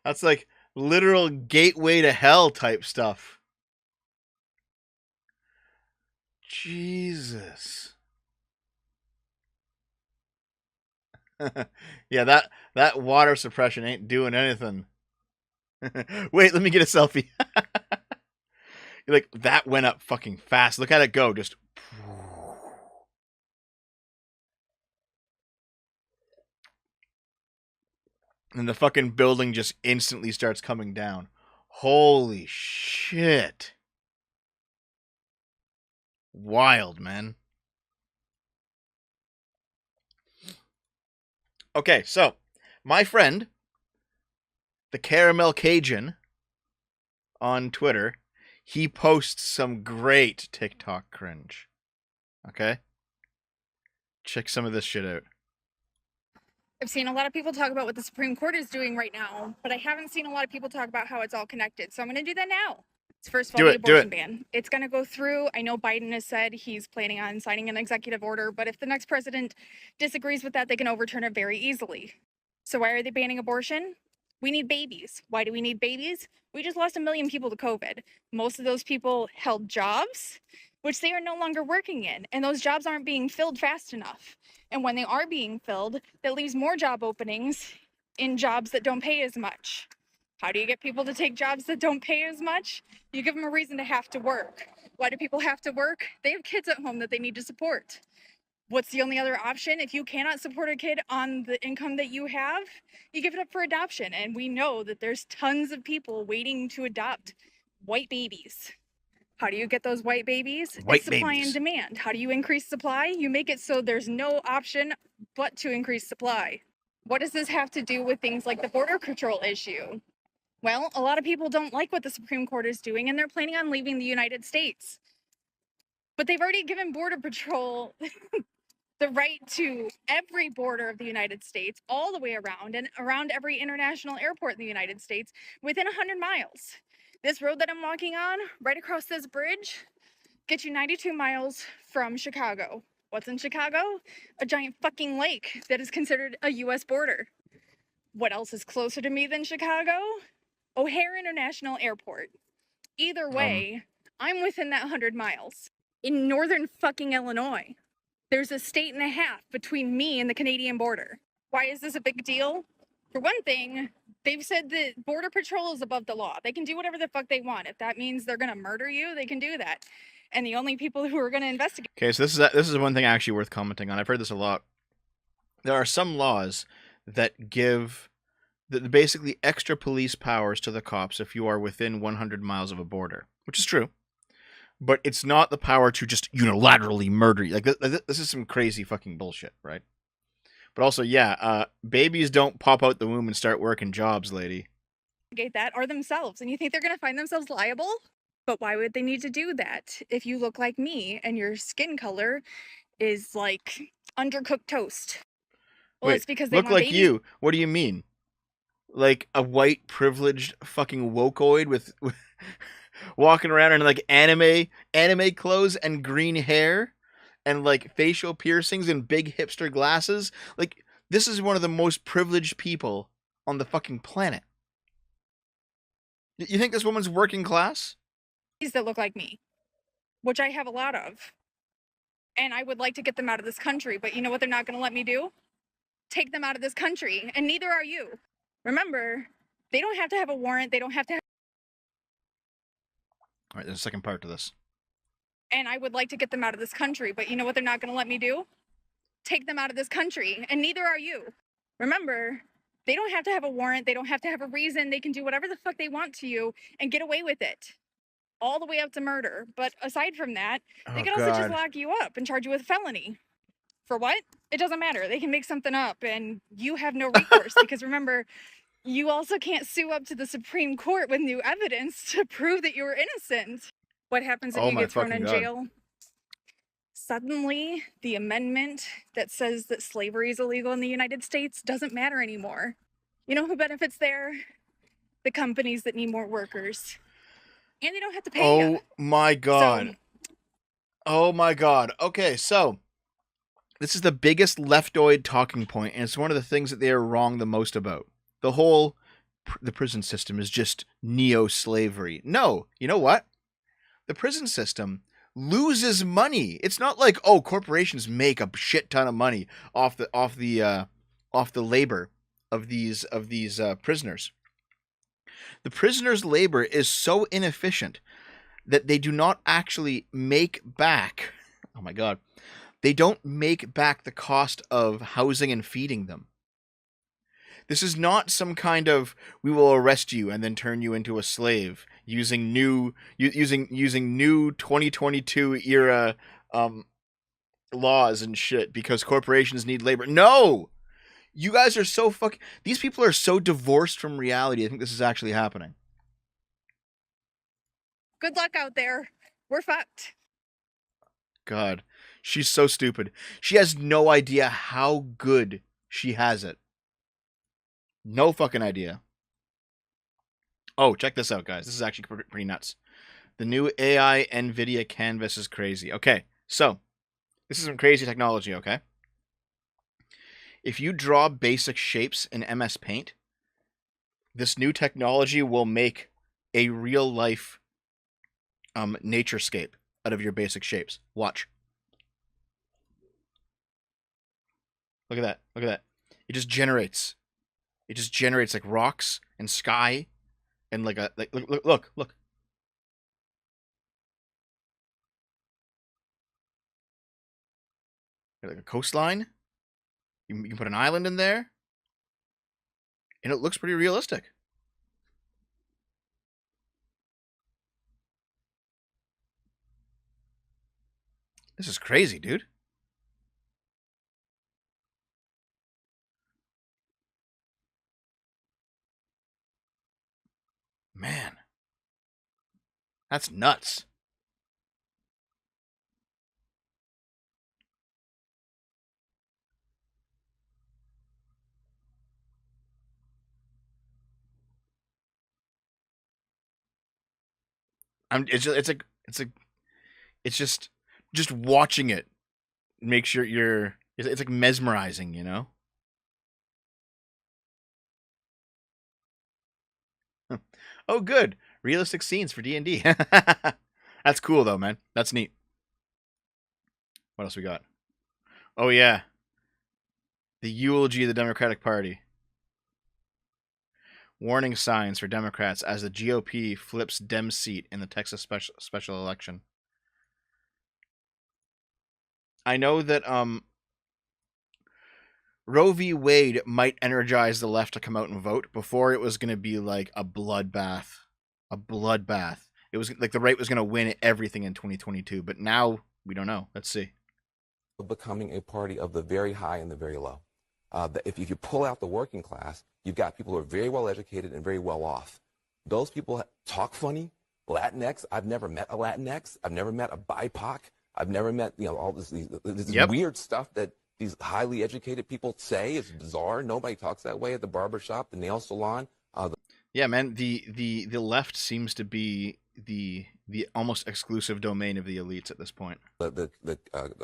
That's like literal gateway to hell type stuff. Jesus. Yeah, that water suppression ain't doing anything. Wait, let me get a selfie. Like that went up fucking fast. Look at it go. Just and the fucking building just instantly starts coming down. Holy shit. Wild, man. Okay, so my friend, the Caramel Cajun on Twitter, he posts some great TikTok cringe. Okay? Check some of this shit out. I've seen a lot of people talk about what the Supreme Court is doing right now, but I haven't seen a lot of people talk about how it's all connected. So I'm going to do that now. First of all, the abortion ban. It's going to go through. I know Biden has said he's planning on signing an executive order, but if the next president disagrees with that, they can overturn it very easily. So why are they banning abortion? We need babies. Why do we need babies? We just lost 1 million people to COVID. Most of those people held jobs, which they are no longer working in, and those jobs aren't being filled fast enough. And when they are being filled, that leaves more job openings in jobs that don't pay as much. How do you get people to take jobs that don't pay as much? You give them a reason to have to work. Why do people have to work? They have kids at home that they need to support. What's the only other option? If you cannot support a kid on the income that you have, you give it up for adoption. And we know that there's tons of people waiting to adopt white babies. How do you get those white babies? It's supply and demand. How do you increase supply? You make it so there's no option but to increase supply. What does this have to do with things like the border control issue? Well, a lot of people don't like what the Supreme Court is doing, and they're planning on leaving the United States. But they've already given Border Patrol the right to every border of the United States, all the way around, and around every international airport in the United States, within 100 miles. This road that I'm walking on, right across this bridge, gets you 92 miles from Chicago. What's in Chicago? A giant fucking lake that is considered a US border. What else is closer to me than Chicago? O'Hare International Airport. Either way, I'm within that 100 miles. In northern fucking Illinois, there's a state and a half between me and the Canadian border. Why is this a big deal? For one thing, they've said that Border Patrol is above the law. They can do whatever the fuck they want. If that means they're gonna murder you, they can do that. And the only people who are gonna investigate. Okay, so this is one thing actually worth commenting on. I've heard this a lot. There are some laws that give basically extra police powers to the cops if you are within 100 miles of a border, which is true. But it's not the power to just unilaterally murder you. Like this is some crazy fucking bullshit, right? But also, yeah, babies don't pop out the womb and start working jobs, lady. That are themselves, and you think they're gonna find themselves liable? But why would they need to do that if you look like me and your skin color is like undercooked toast? Well, Wait, it's because they look want like babies. you. What do you mean? Like a white privileged fucking wokeoid with walking around in like anime clothes and green hair and like facial piercings and big hipster glasses. Like this is one of the most privileged people on the fucking planet. You think this woman's working class? That look like me, which I have a lot of. And I would like to get them out of this country, but you know what they're not going to let me do? Take them out of this country, and neither are you. Remember, they don't have to have a warrant. They don't have to have... All right, there's a second part to this. And I would like to get them out of this country, but you know what they're not going to let me do? Take them out of this country, and neither are you. Remember, they don't have to have a warrant. They don't have to have a reason. They can do whatever the fuck they want to you and get away with it. All the way up to murder. But aside from that, they can also just lock you up and charge you with felony. For what? It doesn't matter. They can make something up and you have no recourse because remember, you also can't sue up to the Supreme Court with new evidence to prove that you were innocent. What happens if you get thrown in jail? Suddenly, the amendment that says that slavery is illegal in the United States doesn't matter anymore. You know who benefits there? The companies that need more workers. And they don't have to pay you. Oh my god. Oh my god. Okay, so this is the biggest leftoid talking point, and it's one of the things that they are wrong the most about. The prison system is just neo-slavery. No, you know what? The prison system loses money. It's not like, oh, corporations make a shit ton of money off the labor of these prisoners. The prisoners' labor is so inefficient that they do not actually make back. Oh my god. They don't make back the cost of housing and feeding them. This is not some kind of we will arrest you and then turn you into a slave using new 2022 era laws and shit because corporations need labor. No! You guys are so these people are so divorced from reality. I think this is actually happening. Good luck out there. We're fucked. God, she's so stupid. She has no idea how good she has it. No fucking idea. Oh, check this out, guys. This is actually pretty nuts. The new AI NVIDIA Canvas is crazy. Okay, so this is some crazy technology, okay? If you draw basic shapes in MS Paint, this new technology will make a real-life naturescape out of your basic shapes. Watch. Look at that. Look at that. It just generates. It just generates like rocks and sky and look. Like a coastline. You can put an island in there. And it looks pretty realistic. This is crazy, dude. Man. That's nuts. It's just watching it makes it's like mesmerizing, you know? Oh, good. Realistic scenes for D&D. That's cool, though, man. That's neat. What else we got? Oh, yeah. The eulogy of the Democratic Party. Warning signs for Democrats as the GOP flips Dem seat in the Texas special election. I know that Roe v. Wade might energize the left to come out and vote. Before it was going to be like a bloodbath. A bloodbath. It was like the right was going to win everything in 2022. But now, we don't know. Let's see. Becoming a party of the very high and the very low. If you pull out the working class, you've got people who are very well educated and very well off. Those people talk funny. Latinx, I've never met a Latinx. I've never met a BIPOC. I've never met all this weird stuff that these highly educated people say. It's bizarre. Nobody talks that way at the barber shop, the nail salon. Yeah, man. The left seems to be the almost exclusive domain of the elites at this point. The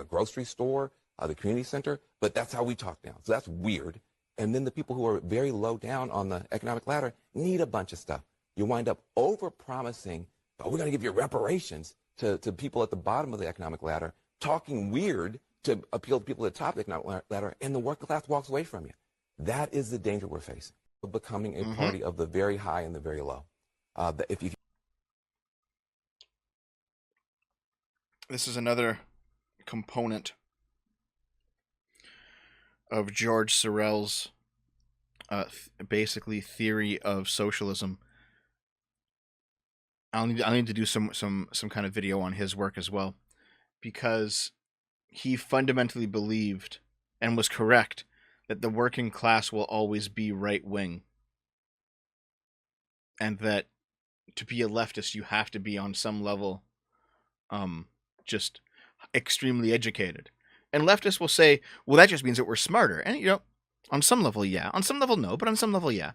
grocery store, the community center, but that's how we talk now. So that's weird. And then the people who are very low down on the economic ladder need a bunch of stuff. You wind up over-promising, oh, we're going to give you reparations to people at the bottom of the economic ladder, talking weird to appeal to people at the top of the economic ladder, and the working class walks away from you. That is the danger we're facing, of becoming a party of the very high and the very low. This is another component of George Sorel's basically theory of socialism. I'll need to do some kind of video on his work as well, because he fundamentally believed and was correct that the working class will always be right wing, and that to be a leftist you have to be on some level just extremely educated. And leftists will say, well, that just means that we're smarter. And, you know, on some level, yeah. On some level, no. But on some level, yeah.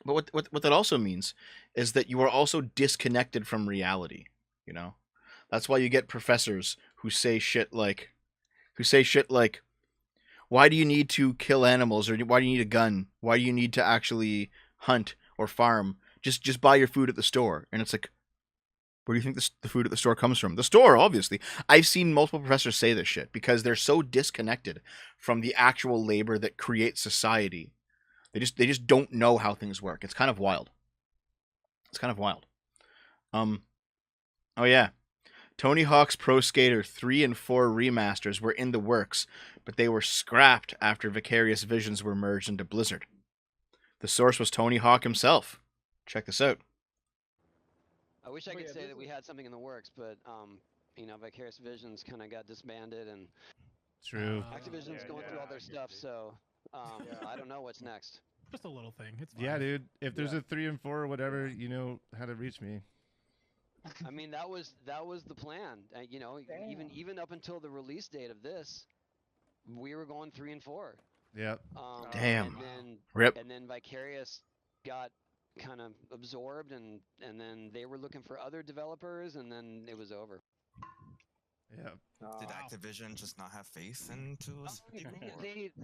But what that also means is that you are also disconnected from reality, you know? That's why you get professors who say shit like, why do you need to kill animals? Or why do you need a gun? Why do you need to actually hunt or farm? Just buy your food at the store. And it's like, where do you think the food at the store comes from? The store, obviously. I've seen multiple professors say this shit because they're so disconnected from the actual labor that creates society. They just don't know how things work. It's kind of wild. Oh yeah. Tony Hawk's Pro Skater 3 and 4 remasters were in the works, but they were scrapped after Vicarious Visions were merged into Blizzard. The source was Tony Hawk himself. Check this out. I wish I could say that we had something in the works, but you know, Vicarious Visions kind of got disbanded, and True. Activision's going through all their stuff, so I don't know what's next. Just a little thing. It's fine. Yeah, dude. If there's a 3 and 4 or whatever, you know how to reach me. I mean, that was the plan. You know, even up until the release date of this, we were going 3 and 4. Yep. Damn. And then, Rip. And then Vicarious got kind of absorbed, and then they were looking for other developers, and then it was over. Yeah. Did Activision just not have faith into people?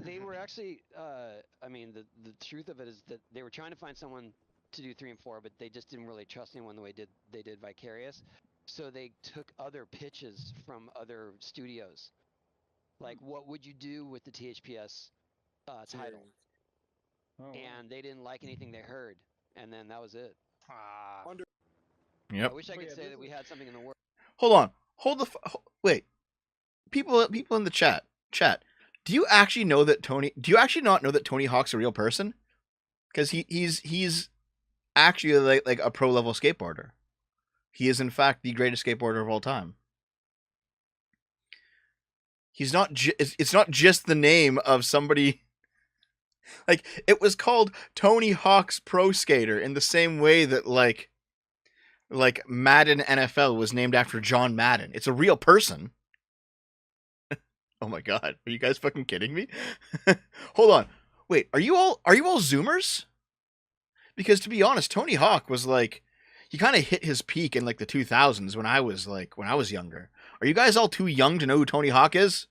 They were actually. I mean, the truth of it is that they were trying to find someone to do 3 and 4, but they just didn't really trust anyone the way they did Vicarious. So they took other pitches from other studios, like what would you do with the THPS title? And they didn't like anything they heard, and then that was it. Yep. I wish I could say that we had something in the works. Hold on. Wait. People in the chat. Do you actually not know that Tony Hawk's a real person? Because he's actually like a pro level skateboarder. He is in fact the greatest skateboarder of all time. He's not. It's not just the name of somebody. Like, it was called Tony Hawk's Pro Skater in the same way that like Madden NFL was named after John Madden. It's a real person. Oh my god, are you guys fucking kidding me? Hold on. Wait, are you all Zoomers? Because to be honest, Tony Hawk was like, he kind of hit his peak in like the 2000s when I was younger. Are you guys all too young to know who Tony Hawk is?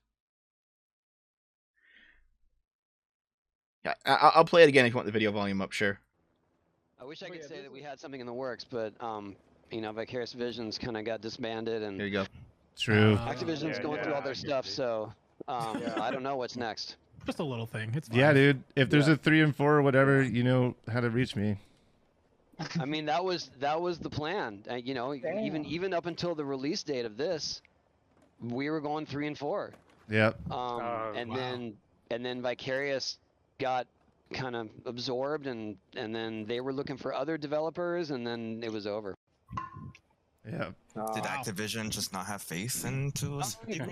Yeah, I'll play it again if you want the video volume up, sure. I wish I could say that we had something in the works, but you know, Vicarious Visions kind of got disbanded, and there you go. True. Activision's going through all their stuff, so I don't know what's next. Just a little thing. It's fine. Yeah, dude. If there's a 3 and 4 or whatever, you know how to reach me. I mean, that was the plan. You know, even up until the release date of this, we were going 3 and 4. Yep. And then Vicarious got kind of absorbed, and then they were looking for other developers, and then it was over. Yeah. Did Activision just not have faith into people?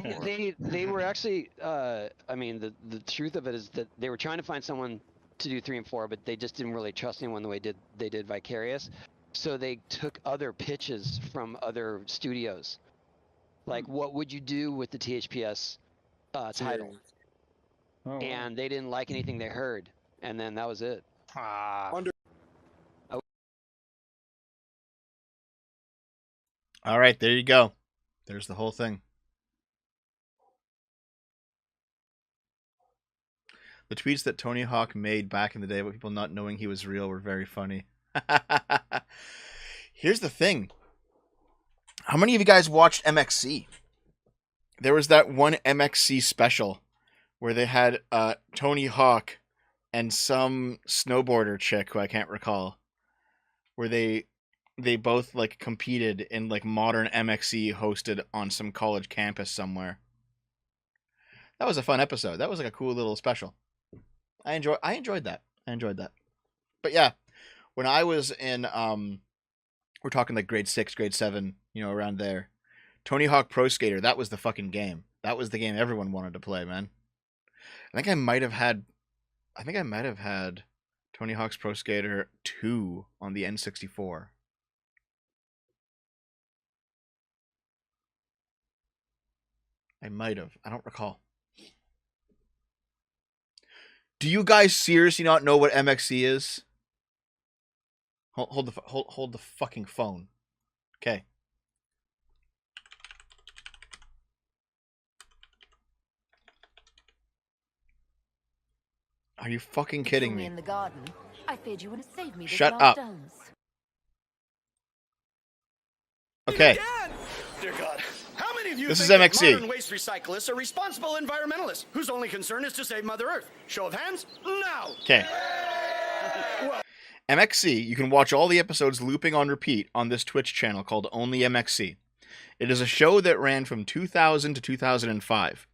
They were actually. I mean, the truth of it is that they were trying to find someone to do 3 and 4, but they just didn't really trust anyone the way they did Vicarious. So they took other pitches from other studios, like what would you do with the THPS title? and they didn't like anything they heard, and then that was it. All right, there you go. There's the whole thing. The tweets that Tony Hawk made back in the day about people not knowing he was real were very funny. Here's the thing. How many of you guys watched MXC? There was that one MXC special where they had Tony Hawk and some snowboarder chick who I can't recall, where they both like competed in like modern MXC hosted on some college campus somewhere. That was a fun episode. That was like a cool little special. I enjoyed that. But yeah, when I was in we're talking like grade 6, grade 7, around there. Tony Hawk Pro Skater, that was the fucking game. That was the game everyone wanted to play, man. I think I might have had Tony Hawk's Pro Skater 2 on the N64. I might have. I don't recall. Do you guys seriously not know what MXC is? Hold the fucking phone. Okay. Are you fucking kidding me? In the garden. I feared you would have saved me. Shut up. Okay. Dear God, how many of you This is think that MXC. modern waste recyclists are responsible environmentalists whose only concern is to save Mother Earth? Show of hands? No. Okay. MXC, you can watch all the episodes looping on repeat on this Twitch channel called Only MXC. It is a show that ran from 2000 to 2005.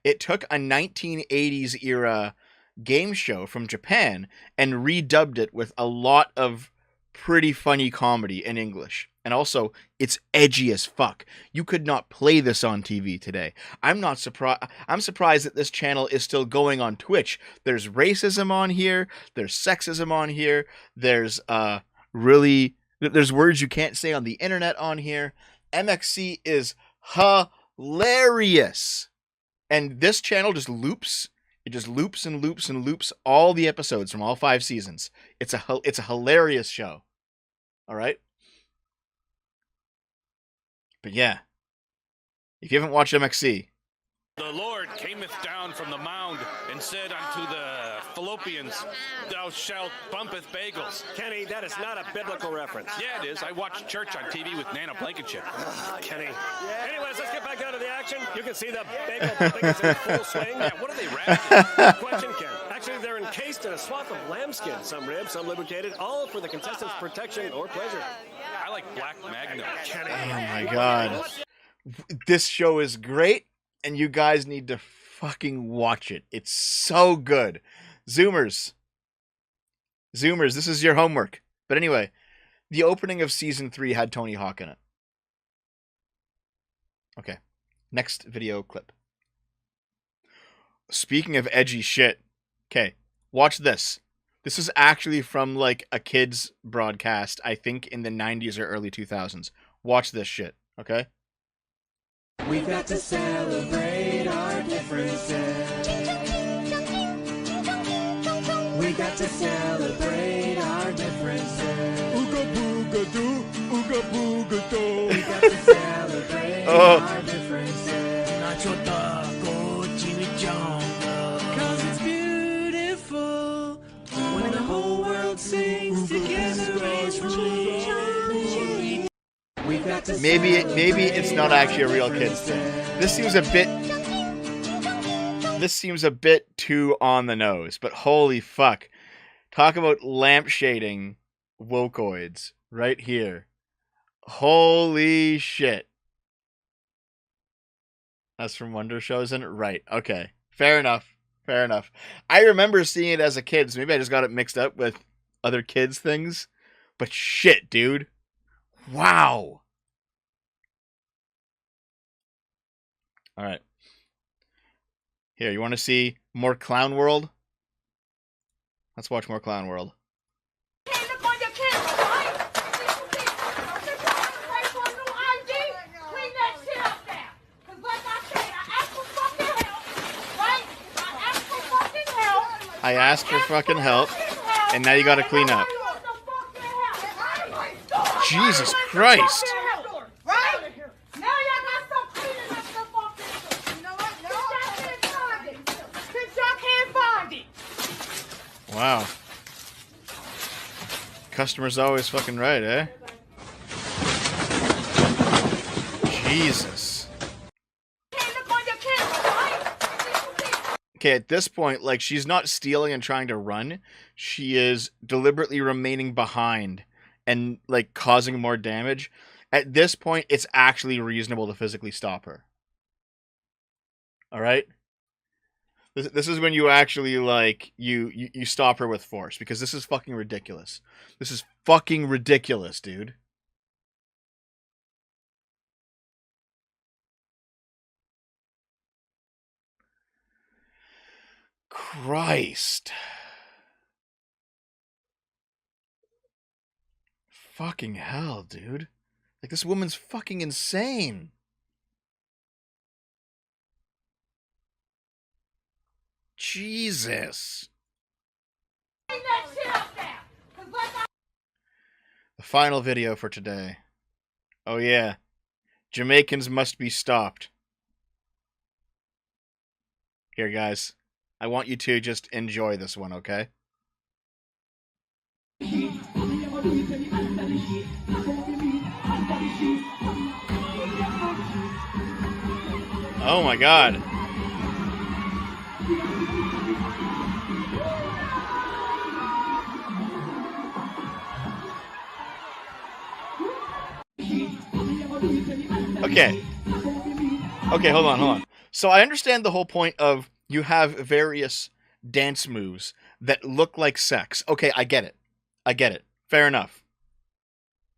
It took a 1980s era game show from Japan and redubbed it with a lot of pretty funny comedy in English. And also, it's edgy as fuck. You could not play this on TV today. I'm surprised that this channel is still going on Twitch. There's racism on here. There's sexism on here. There's there's words you can't say on the internet on here. MXC is hilarious. And this channel just loops. It just loops and loops and loops all the episodes from all 5 seasons. It's a hilarious show. All right? But yeah, if you haven't watched MXC, the Lord cameth down from the mound and said unto the Fallopians, thou shalt bumpeth bagels. Kenny, that is not a biblical reference. Yeah, it is. I watch church on TV with Nana Blankenship. Kenny. Anyways, let's get back down to the action. You can see the bagel bumping is in full swing. Yeah, what are they wrapped? Good question, Ken. Actually, they're encased in a swath of lambskin. Some ribbed, some lubricated, all for the contestants' protection or pleasure. I like Black Magnum. Kenny. oh my god. This show is great, and you guys need to fucking watch it. It's so good. Zoomers, this is your homework. But anyway, the opening of season 3 had Tony Hawk in it. Okay, next video clip. Speaking of edgy shit, okay, watch this. This is actually from like a kid's broadcast, I think in the 90s or early 2000s. Watch this shit, okay? We got to celebrate our differences. We got to celebrate our differences. Ooga booga doo, ooga booga doo. We got to celebrate our differences. Nacho taco, chimichanga. 'Cause it's beautiful when the whole world sings together as one. Maybe it's not actually a real kids thing. This seems a bit too on the nose, but holy fuck. Talk about lampshading wokoids right here. Holy shit. That's from Wonder Shows, isn't it? Right. Okay. Fair enough. I remember seeing it as a kid, so maybe I just got it mixed up with other kids' things. But shit, dude. Wow. All right. Here, you want to see more Clown World? Let's watch more Clown World. I asked for fucking help, and now you gotta clean up. Jesus Christ. Wow. Customer's always fucking right, eh? Jesus. Okay, at this point, like, she's not stealing and trying to run. She is deliberately remaining behind and, like, causing more damage. At this point, it's actually reasonable to physically stop her. Alright? This is when you actually, like, you stop her with force, because this is fucking ridiculous. This is fucking ridiculous, dude. Christ. Fucking hell, dude. Like, this woman's fucking insane. Jesus. The final video for today. Oh yeah. Jamaicans must be stopped. Here, guys. I want you to just enjoy this one, okay? Oh my god. Okay. Okay, hold on. So I understand the whole point of you have various dance moves that look like sex. Okay, I get it. Fair enough.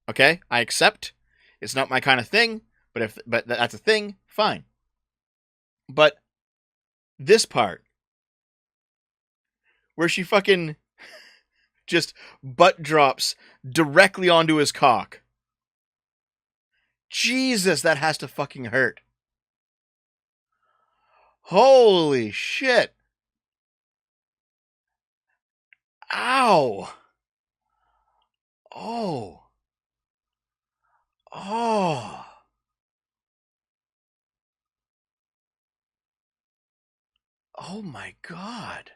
Okay? I accept. It's not my kind of thing, but that's a thing, fine. But this part where she fucking just butt drops directly onto his cock. Jesus, that has to fucking hurt. Holy shit. Ow. Oh. Oh. Oh my god.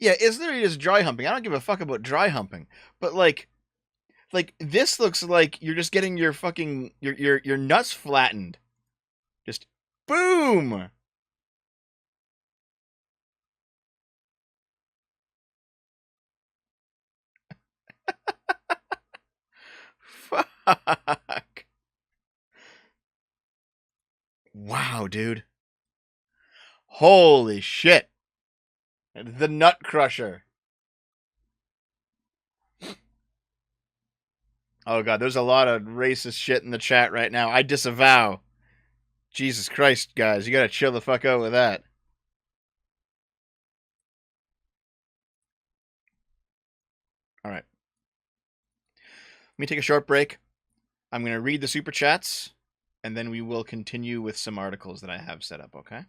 Yeah, it's literally just dry humping. I don't give a fuck about dry humping. But like this looks like you're just getting your fucking your nuts flattened. Just boom. Fuck. Wow, dude. Holy shit. The Nut Crusher. Oh god, there's a lot of racist shit in the chat right now. I disavow. Jesus Christ, guys. You gotta chill the fuck out with that. Alright. Let me take a short break. I'm going to read the super chats, and then we will continue with some articles that I have set up, okay?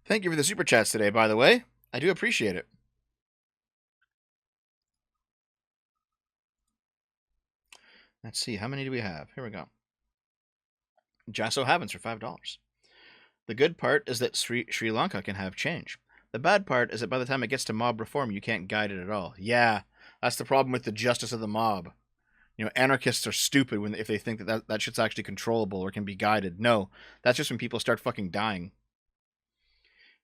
Thank you for the super chats today, by the way. I do appreciate it. Let's see, how many do we have? Here we go. Jasso Havens for $5. The good part is that Sri Lanka can have change. The bad part is that by the time it gets to mob reform, you can't guide it at all. Yeah, that's the problem with the justice of the mob. You know, anarchists are stupid if they think that shit's actually controllable or can be guided. No, that's just when people start fucking dying.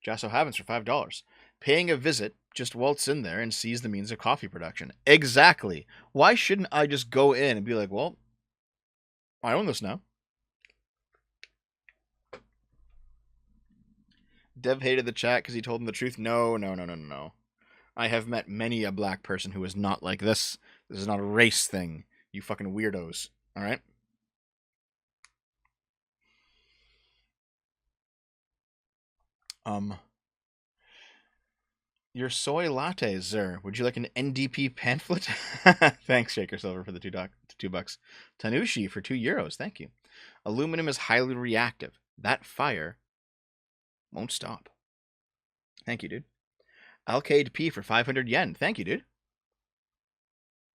Jasso Havens for $5. Paying a visit, just waltz in there and sees the means of coffee production. Exactly. Why shouldn't I just go in and be like, well, I own this now. Dev hated the chat because he told him the truth. No. I have met many a black person who is not like this. This is not a race thing. You fucking weirdos. Alright? Your soy latte, sir. Would you like an NDP pamphlet? Thanks, Shaker Silver, for the $2 $2. Tanushi for €2. Thank you. Aluminum is highly reactive. That fire won't stop. Thank you, dude. Alcade P for 500 yen. Thank you, dude.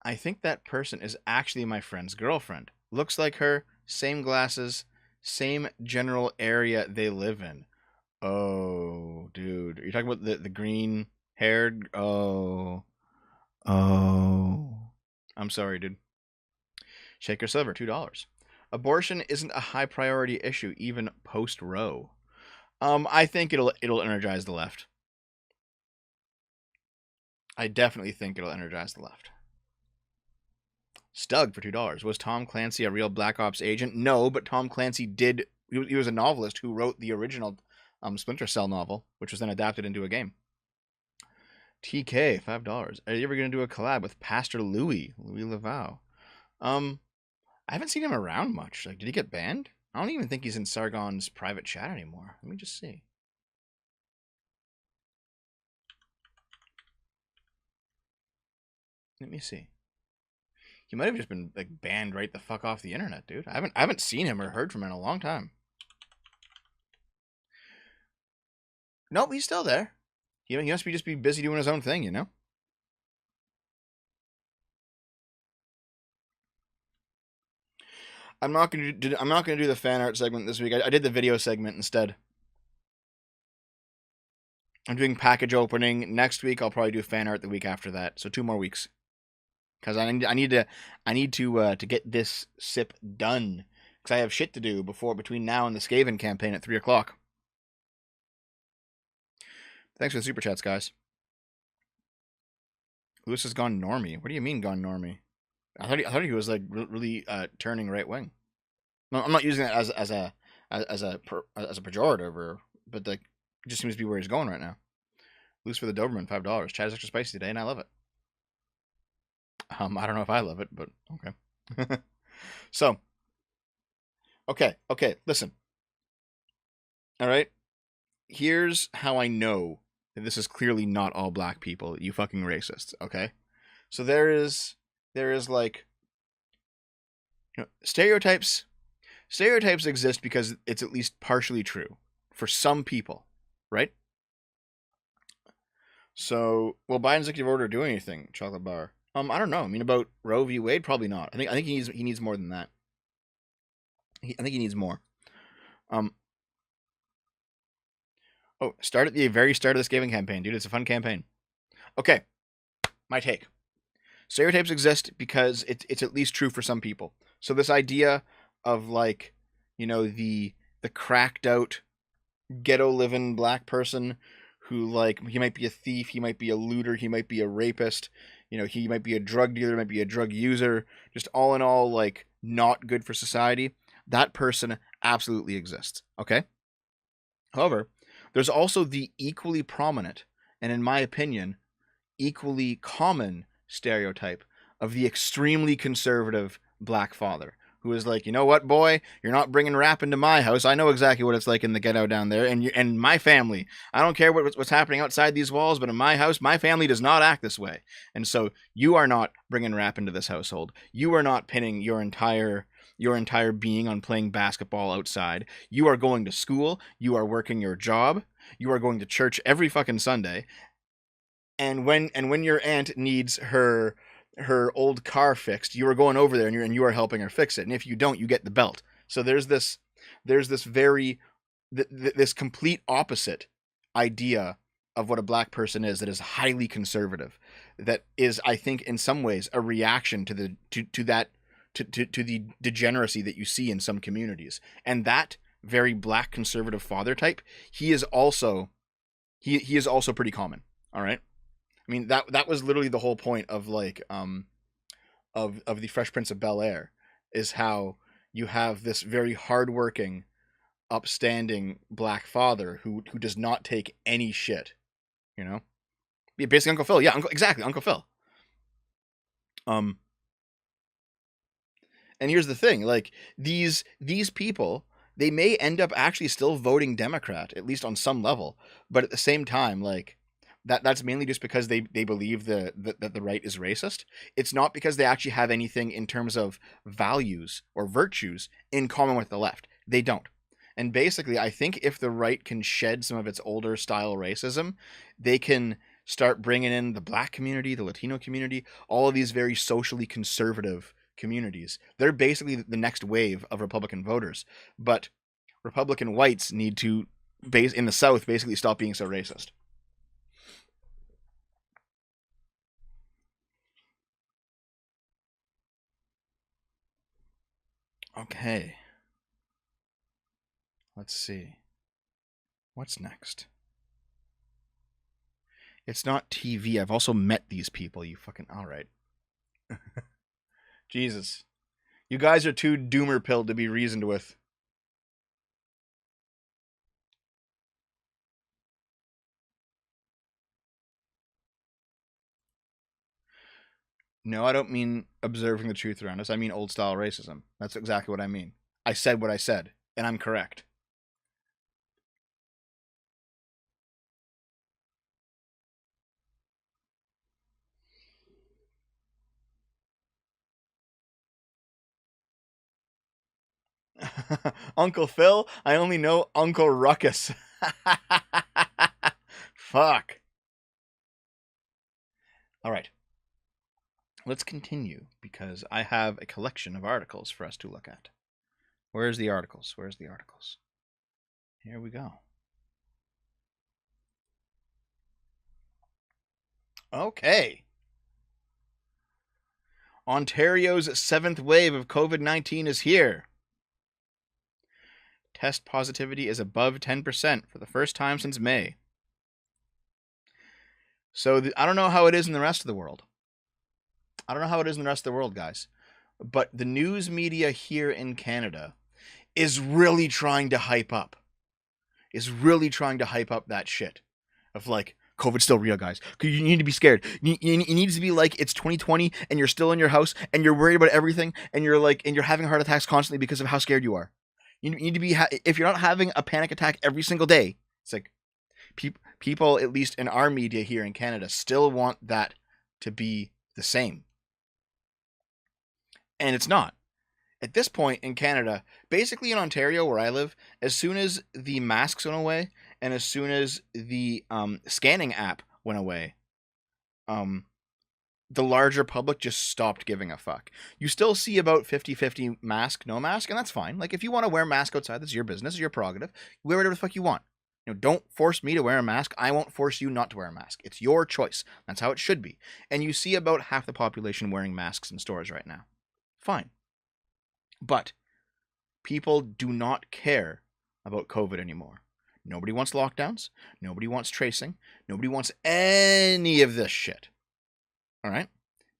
I think that person is actually my friend's girlfriend. Looks like her, same glasses, same general area they live in. Oh, dude. Are you talking about the green haired? Oh. I'm sorry, dude. Shaker Silver, $2. Abortion isn't a high priority issue, even post Roe. I think it'll energize the left. I definitely think it'll energize the left. Stug for $2. Was Tom Clancy a real Black Ops agent? No, but Tom Clancy did. He was a novelist who wrote the original Splinter Cell novel, which was then adapted into a game. TK, $5. Are you ever going to do a collab with Pastor Louis Laval? I haven't seen him around much. Like, did he get banned? I don't even think he's in Sargon's private chat anymore. Let me just see. Let me see. He might have just been like banned right the fuck off the internet, dude. I haven't seen him or heard from him in a long time. Nope, he's still there. He must just be busy doing his own thing, you know? I'm not gonna do the fan art segment this week. I did the video segment instead. I'm doing package opening next week. I'll probably do fan art the week after that. So 2 more weeks. Because I need to get this sip done. Because I have shit to do between now and the Skaven campaign at 3 o'clock. Thanks for the super chats, guys. Lewis has gone normie. What do you mean gone normie? I thought he was like really turning right wing. No, I'm not using that as a pejorative, but like it just seems to be where he's going right now. Loose for the Doberman, $5. Chad is extra spicy today, and I love it. I don't know if I love it, but okay. So, okay, listen. All right. Here's how I know that this is clearly not all black people, you fucking racists, okay? So there is like, you know, stereotypes exist because it's at least partially true for some people, right? So, will Biden's executive order do anything, Chocolate Bar? I don't know. I mean, about Roe v. Wade, probably not. I think he needs more than that. I think he needs more. Start at the very start of this gaming campaign, dude. It's a fun campaign. Okay, my take. Stereotypes exist because it's at least true for some people. So this idea of like, you know, the cracked out ghetto living black person who, like, he might be a thief, he might be a looter, he might be a rapist, you know, he might be a drug dealer, might be a drug user, just all in all, like, not good for society. That person absolutely exists, okay? However, there's also the equally prominent, and in my opinion, equally common stereotype of the extremely conservative black father who is like, you know what, boy, you're not bringing rap into my house. I know exactly what it's like in the ghetto down there, and my family. I don't care what's happening outside these walls, but in my house, my family does not act this way. And so you are not bringing rap into this household. You are not pinning your entire being on playing basketball outside. You are going to school. You are working your job. You are going to church every fucking Sunday. And when your aunt needs her old car fixed, you are going over there and you are helping her fix it. And if you don't, you get the belt. So there's this complete opposite idea of what a black person is that is highly conservative. That is, I think, in some ways a reaction to the degeneracy that you see in some communities. And that very black conservative father type, he is also pretty common. All right. I mean, that was literally the whole point of like of the Fresh Prince of Bel-Air, is how you have this very hardworking, upstanding black father who does not take any shit, you know? Yeah, basically Uncle Phil. Yeah, exactly, Uncle Phil. And here's the thing, like these people, they may end up actually still voting Democrat, at least on some level, but at the same time, like, that's mainly just because they believe that the right is racist. It's not because they actually have anything in terms of values or virtues in common with the left. They don't. And basically, I think if the right can shed some of its older style racism, they can start bringing in the black community, the Latino community, all of these very socially conservative communities. They're basically the next wave of Republican voters. But Republican whites need to, in the South, basically stop being so racist. Okay. Let's see. What's next? It's not TV. I've also met these people. You fucking... All right. Jesus. You guys are too doomer pilled to be reasoned with. No, I don't mean observing the truth around us. I mean old style racism. That's exactly what I mean. I said what I said, and I'm correct. Uncle Phil? I only know Uncle Ruckus. Fuck. All right. Let's continue, because I have a collection of articles for us to look at. Where's the articles? Where's the articles? Here we go. Okay. Ontario's seventh wave of COVID-19 is here. Test positivity is above 10% for the first time since May. So I don't know how it is in the rest of the world. I don't know how it is in the rest of the world, guys. But the news media here in Canada is really trying to hype up. Is really trying to hype up that shit. Of like, COVID's still real, guys. You need to be scared. You need to be like, it's 2020 and you're still in your house and you're worried about everything and you're like, and you're having heart attacks constantly because of how scared you are. You need to be, if you're not having a panic attack every single day, it's like, people, at least in our media here in Canada, still want that to be the same. And it's not. At this point in Canada, basically in Ontario where I live, as soon as the masks went away and as soon as the scanning app went away, the larger public just stopped giving a fuck. You still see about 50-50 mask, no mask, and that's fine. Like, if you want to wear a mask outside, that's your business, it's your prerogative. Wear whatever the fuck you want. You know, don't force me to wear a mask. I won't force you not to wear a mask. It's your choice. That's how it should be. And you see about half the population wearing masks in stores right now. Fine. But people do not care about COVID anymore. Nobody wants lockdowns. Nobody wants tracing. Nobody wants any of this shit. All right?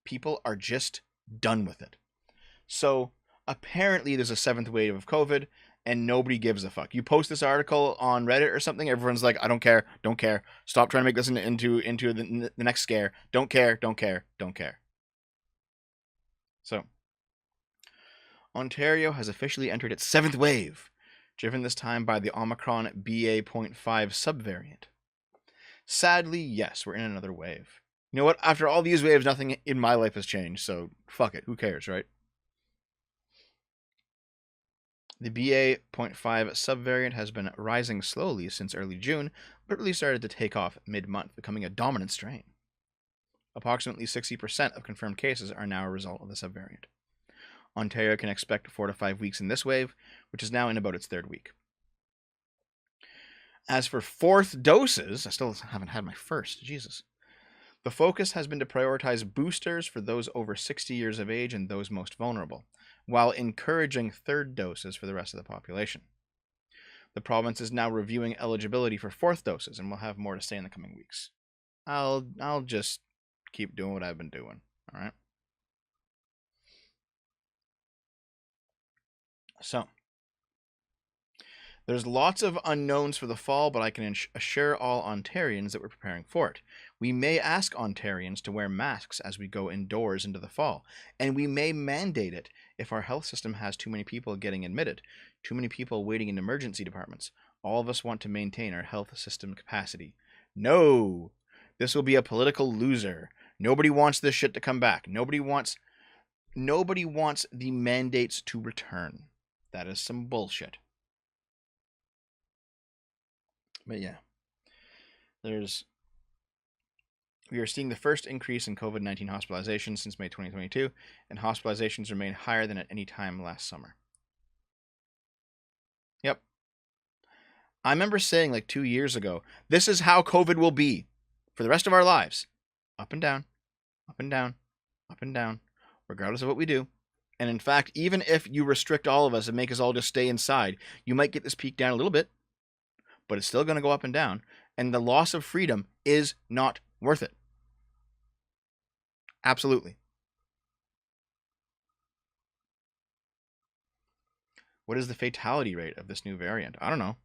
People are just done with it. So apparently there's a seventh wave of COVID and nobody gives a fuck. You post this article on Reddit or something, everyone's like, I don't care, don't care. Stop trying to make this into the next scare. Don't care, don't care, don't care. So Ontario has officially entered its seventh wave, driven this time by the Omicron BA.5 subvariant. Sadly, yes, we're in another wave. You know what? After all these waves, nothing in my life has changed, so fuck it. Who cares, right? The BA.5 subvariant has been rising slowly since early June, but really started to take off mid-month, becoming a dominant strain. Approximately 60% of confirmed cases are now a result of the subvariant. Ontario can expect 4 to 5 weeks in this wave, which is now in about its third week. As for fourth doses, I still haven't had my first, Jesus. The focus has been to prioritize boosters for those over 60 years of age and those most vulnerable, while encouraging third doses for the rest of the population. The province is now reviewing eligibility for fourth doses, and we'll have more to say in the coming weeks. I'll just keep doing what I've been doing, all right? So, there's lots of unknowns for the fall, but I can assure all Ontarians that we're preparing for it. We may ask Ontarians to wear masks as we go indoors into the fall, and we may mandate it if our health system has too many people getting admitted, too many people waiting in emergency departments. All of us want to maintain our health system capacity. No! This will be a political loser. Nobody wants this shit to come back. Nobody wants the mandates to return. That is some bullshit. But yeah. We are seeing the first increase in COVID-19 hospitalizations since May 2022, and hospitalizations remain higher than at any time last summer. Yep. I remember saying like 2 years ago, this is how COVID will be for the rest of our lives. Up and down, up and down, up and down, regardless of what we do. And in fact, even if you restrict all of us and make us all just stay inside, you might get this peak down a little bit, but it's still going to go up and down. And the loss of freedom is not worth it. Absolutely. What is the fatality rate of this new variant? I don't know.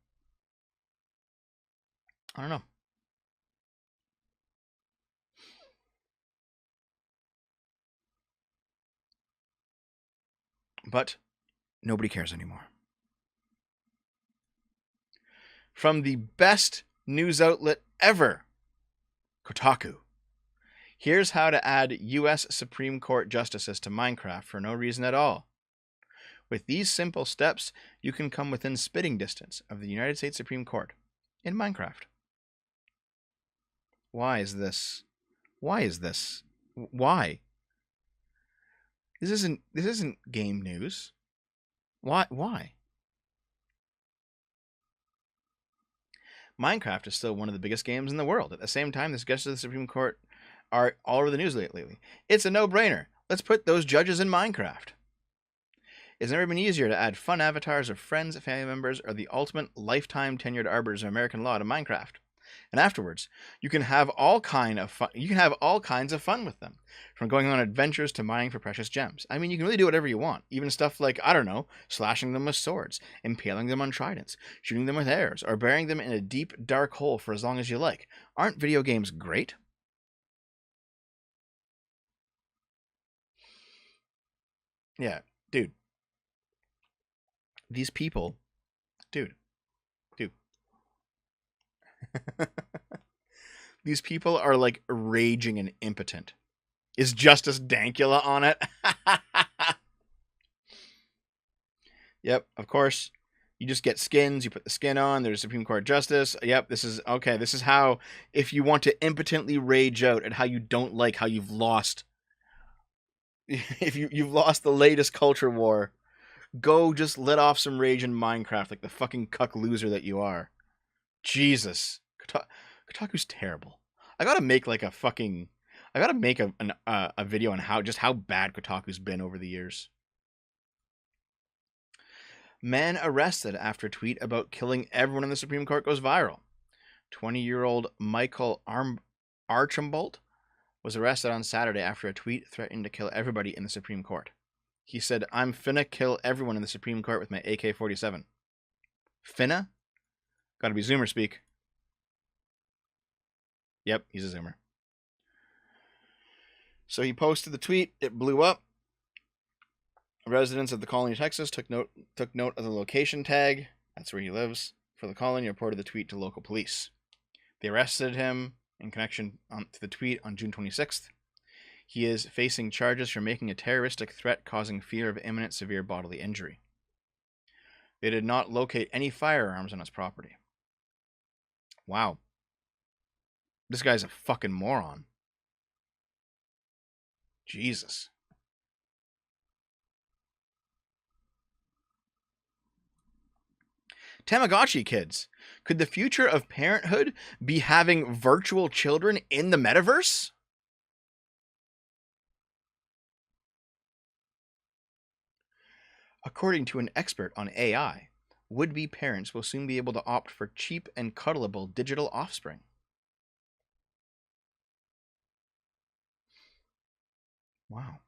But nobody cares anymore. From the best news outlet ever, Kotaku. Here's how to add U.S. Supreme Court justices to Minecraft for no reason at all. With these simple steps, you can come within spitting distance of the United States Supreme Court in Minecraft. Why is this? Why? This isn't game news. Why? Minecraft is still one of the biggest games in the world. At the same time, the justices of the Supreme Court are all over the news lately. It's a no-brainer. Let's put those judges in Minecraft. It's never been easier to add fun avatars of friends, family members, or the ultimate lifetime tenured arbiters of American law to Minecraft. And afterwards, you can have all kinds of fun with them, from going on adventures to mining for precious gems. I mean, you can really do whatever you want. Even stuff like, I don't know, slashing them with swords, impaling them on tridents, shooting them with arrows, or burying them in a deep, dark hole for as long as you like. Aren't video games great? Yeah, dude. These people, dude. These people are like raging and impotent. Is Justice Dankula on it? Yep, of course. You just get skins, you put the skin on, there's a Supreme Court Justice. Yep, this is how, if you want to impotently rage out at how you don't like how you've lost, if you've lost the latest culture war, go just let off some rage in Minecraft like the fucking cuck loser that you are. Jesus. Kotaku's terrible. I gotta make a video on how bad Kotaku's been over the years. Man arrested after tweet about killing everyone in the Supreme Court goes viral. 20-year-old Michael Archambault was arrested on Saturday after a tweet threatening to kill everybody in the Supreme Court. He said, "I'm finna kill everyone in the Supreme Court with my AK-47. Finna? Gotta be Zoomer speak. Yep, he's a Zoomer. So he posted the tweet. It blew up. Residents of the colony, Texas, took note of the location tag. That's where he lives. For the colony, reported the tweet to local police. They arrested him in connection to the tweet on June 26th. He is facing charges for making a terroristic threat causing fear of imminent severe bodily injury. They did not locate any firearms on his property. Wow. This guy's a fucking moron. Jesus. Tamagotchi kids. Could the future of parenthood be having virtual children in the metaverse? According to an expert on AI, would-be parents will soon be able to opt for cheap and cuddleable digital offspring. Wow.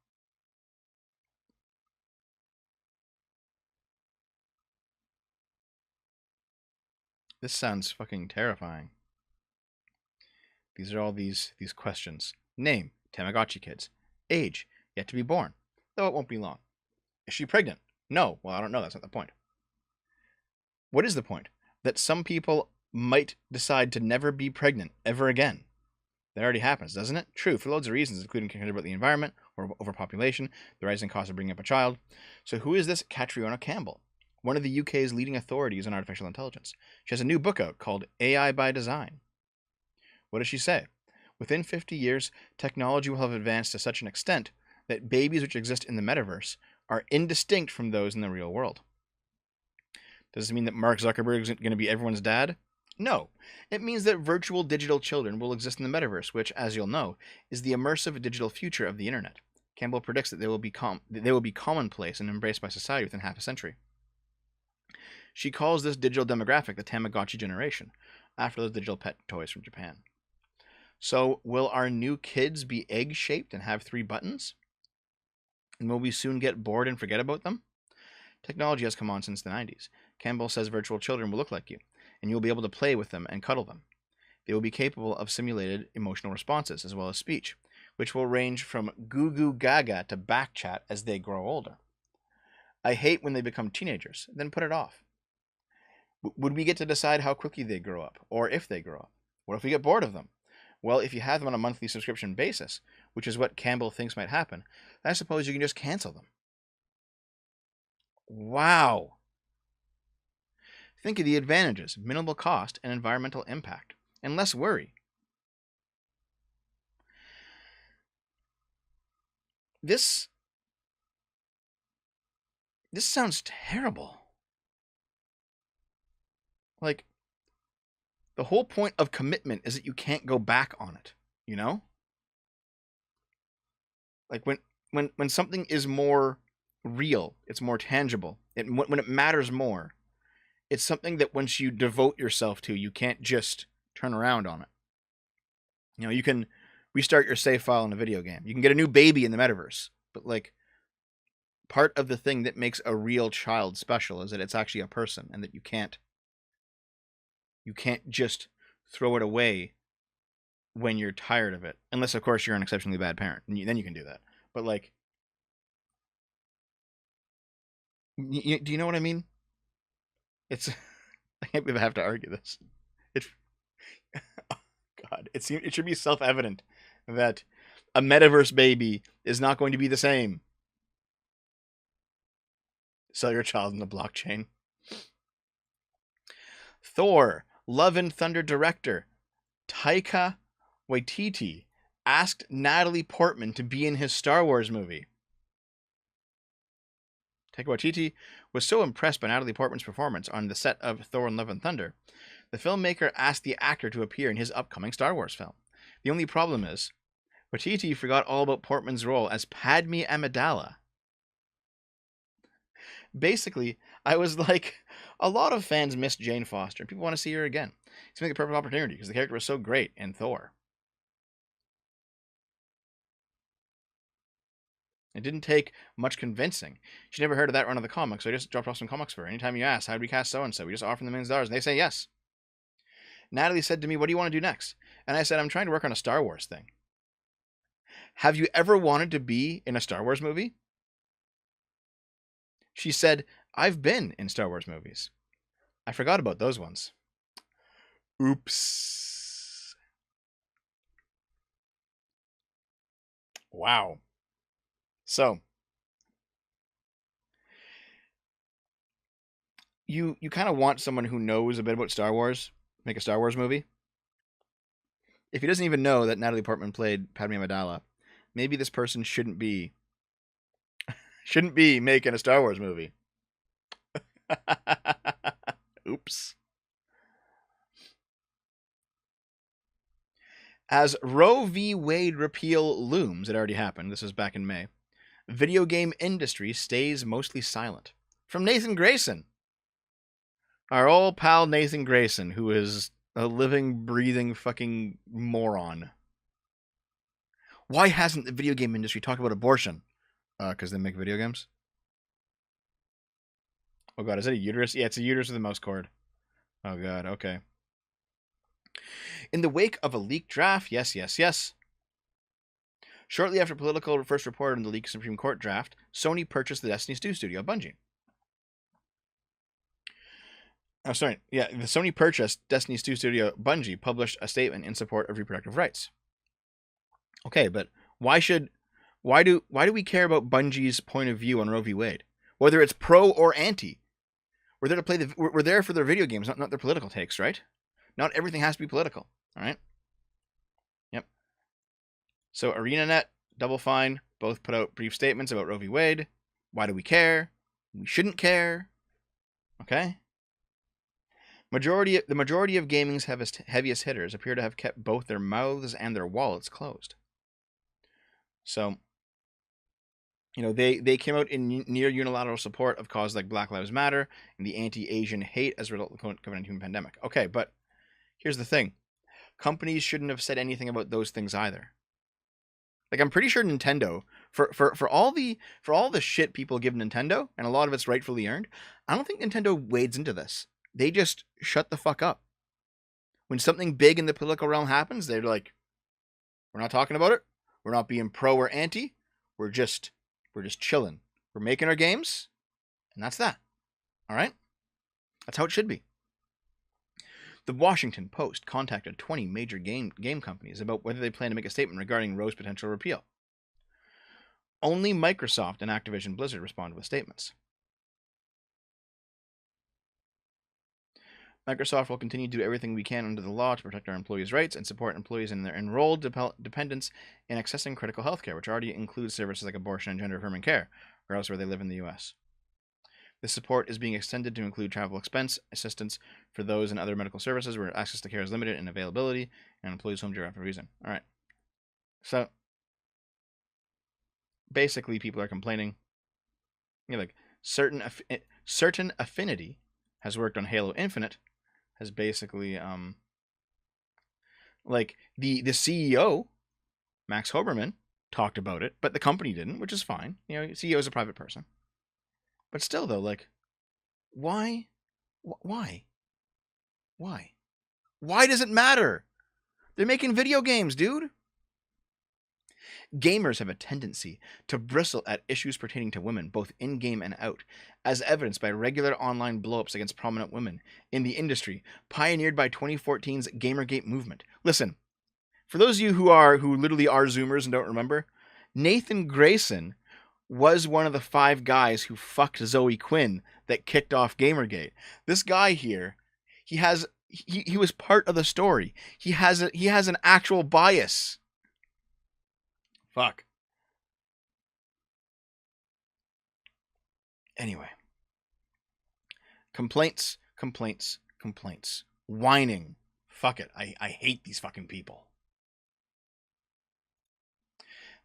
This sounds fucking terrifying. These are all these questions. Name, Tamagotchi kids. Age, yet to be born, though it won't be long. Is she pregnant? No. Well, I don't know. That's not the point. What is the point? That some people might decide to never be pregnant ever again. That already happens, doesn't it? True, for loads of reasons, including concern about the environment, or overpopulation, the rising cost of bringing up a child. So who is this Catriona Campbell? One of the UK's leading authorities on artificial intelligence. She has a new book out called AI by Design. What does she say? Within 50 years, technology will have advanced to such an extent that babies which exist in the metaverse are indistinct from those in the real world. Does this mean that Mark Zuckerberg is going to be everyone's dad? No. It means that virtual digital children will exist in the metaverse, which, as you'll know, is the immersive digital future of the internet. Campbell predicts that they will be commonplace and embraced by society within half a century. She calls this digital demographic the Tamagotchi generation, after those digital pet toys from Japan. So, will our new kids be egg-shaped and have 3 buttons? And will we soon get bored and forget about them? Technology has come on since the 90s. Campbell says virtual children will look like you, and you'll be able to play with them and cuddle them. They will be capable of simulated emotional responses as well as speech, which will range from goo goo gaga to backchat as they grow older. I hate when they become teenagers, then put it off. Would we get to decide how quickly they grow up, or if they grow up? What if we get bored of them? Well, if you have them on a monthly subscription basis, which is what Campbell thinks might happen, I suppose you can just cancel them. Wow. Think of the advantages: minimal cost and environmental impact, and less worry. This sounds terrible. Like, the whole point of commitment is that you can't go back on it, you know? Like, when something is more real, it's more tangible, when it matters more, it's something that once you devote yourself to, you can't just turn around on it. You know, you can restart your save file in a video game. You can get a new baby in the metaverse. But, like, part of the thing that makes a real child special is that it's actually a person, and that you can't just throw it away when you're tired of it. Unless, of course, you're an exceptionally bad parent. Then you can do that. But, like, do you know what I mean? It's... I can't believe I have to argue this. It's... Oh, God. It should be self-evident that a metaverse baby is not going to be the same. Sell your child in the blockchain. Thor, Love and Thunder director Taika Waititi asked Natalie Portman to be in his Star Wars movie. Taika Waititi was so impressed by Natalie Portman's performance on the set of Thor and Love and Thunder, the filmmaker asked the actor to appear in his upcoming Star Wars film. The only problem is, Waititi forgot all about Portman's role as Padme Amidala. Basically, I was like, a lot of fans missed Jane Foster, and people want to see her again. It's like a perfect opportunity, because the character was so great in Thor. It didn't take much convincing. She never heard of that run of the comics, so I just dropped off some comics for her. Anytime you ask, how do we cast so-and-so? We just offer them $millions, and they say yes. Natalie said to me, what do you want to do next? And I said, I'm trying to work on a Star Wars thing. Have you ever wanted to be in a Star Wars movie? She said, I've been in Star Wars movies. I forgot about those ones. Oops. Wow. So, you kind of want someone who knows a bit about Star Wars make a Star Wars movie. If he doesn't even know that Natalie Portman played Padme Amidala, maybe this person shouldn't be making a Star Wars movie. Oops. As Roe v. Wade repeal looms, it already happened, this was back in May, video game industry stays mostly silent. From Nathan Grayson. Our old pal Nathan Grayson, who is a living, breathing fucking moron. Why hasn't the video game industry talked about abortion? Because they make video games? Oh god, is that a uterus? Yeah, it's a uterus with a mouse cord. Oh god, okay. In the wake of a leaked draft, yes. Shortly after Politico first reported on the leaked Supreme Court draft, Sony purchased the Destiny's 2 studio, Bungie. Oh, sorry. Yeah, the Sony purchased Destiny's 2 studio, Bungie, published a statement in support of reproductive rights. Okay, but why do we care about Bungie's point of view on Roe v. Wade? Whether it's pro or anti. We're there to play we're there for their video games, not their political takes, right? Not everything has to be political, all right? Yep. So ArenaNet, Double Fine, both put out brief statements about Roe v. Wade. Why do we care? We shouldn't care. Okay? The majority of gaming's heaviest hitters appear to have kept both their mouths and their wallets closed. So, they came out in near unilateral support of causes like Black Lives Matter and the anti-Asian hate as a result of the COVID-19 pandemic. Okay, but here's the thing. Companies shouldn't have said anything about those things either. Like, I'm pretty sure Nintendo, for all the shit people give Nintendo, and a lot of it's rightfully earned, I don't think Nintendo wades into this. They just shut the fuck up. When something big in the political realm happens, they're like, we're not talking about it. We're not being pro or anti. We're just chilling. We're making our games, and that's that. All right? That's how it should be. The Washington Post contacted 20 major game companies about whether they plan to make a statement regarding Roe's potential repeal. Only Microsoft and Activision Blizzard responded with statements. Microsoft will continue to do everything we can under the law to protect our employees' rights and support employees and their enrolled dependents in accessing critical healthcare, which already includes services like abortion and gender-affirming care, regardless of where they live in the U.S. This support is being extended to include travel expense assistance for those in other medical services where access to care is limited in availability and employees' home geographic reason. All right. So, basically, people are complaining. Like, certain affinity has worked on Halo Infinite, has basically like the CEO Max Hoberman talked about it, but the company didn't, which is fine. CEO is a private person. But still though, like, why does it matter? They're making video games, dude. Gamers have a tendency to bristle at issues pertaining to women, both in-game and out, as evidenced by regular online blow-ups against prominent women in the industry, pioneered by 2014's Gamergate movement. Listen, for those of you who literally are Zoomers and don't remember, Nathan Grayson was one of the 5 guys who fucked Zoe Quinn that kicked off Gamergate. This guy here, he was part of the story. He has an actual bias. Fuck. Anyway. Complaints. Whining. Fuck it. I hate these fucking people.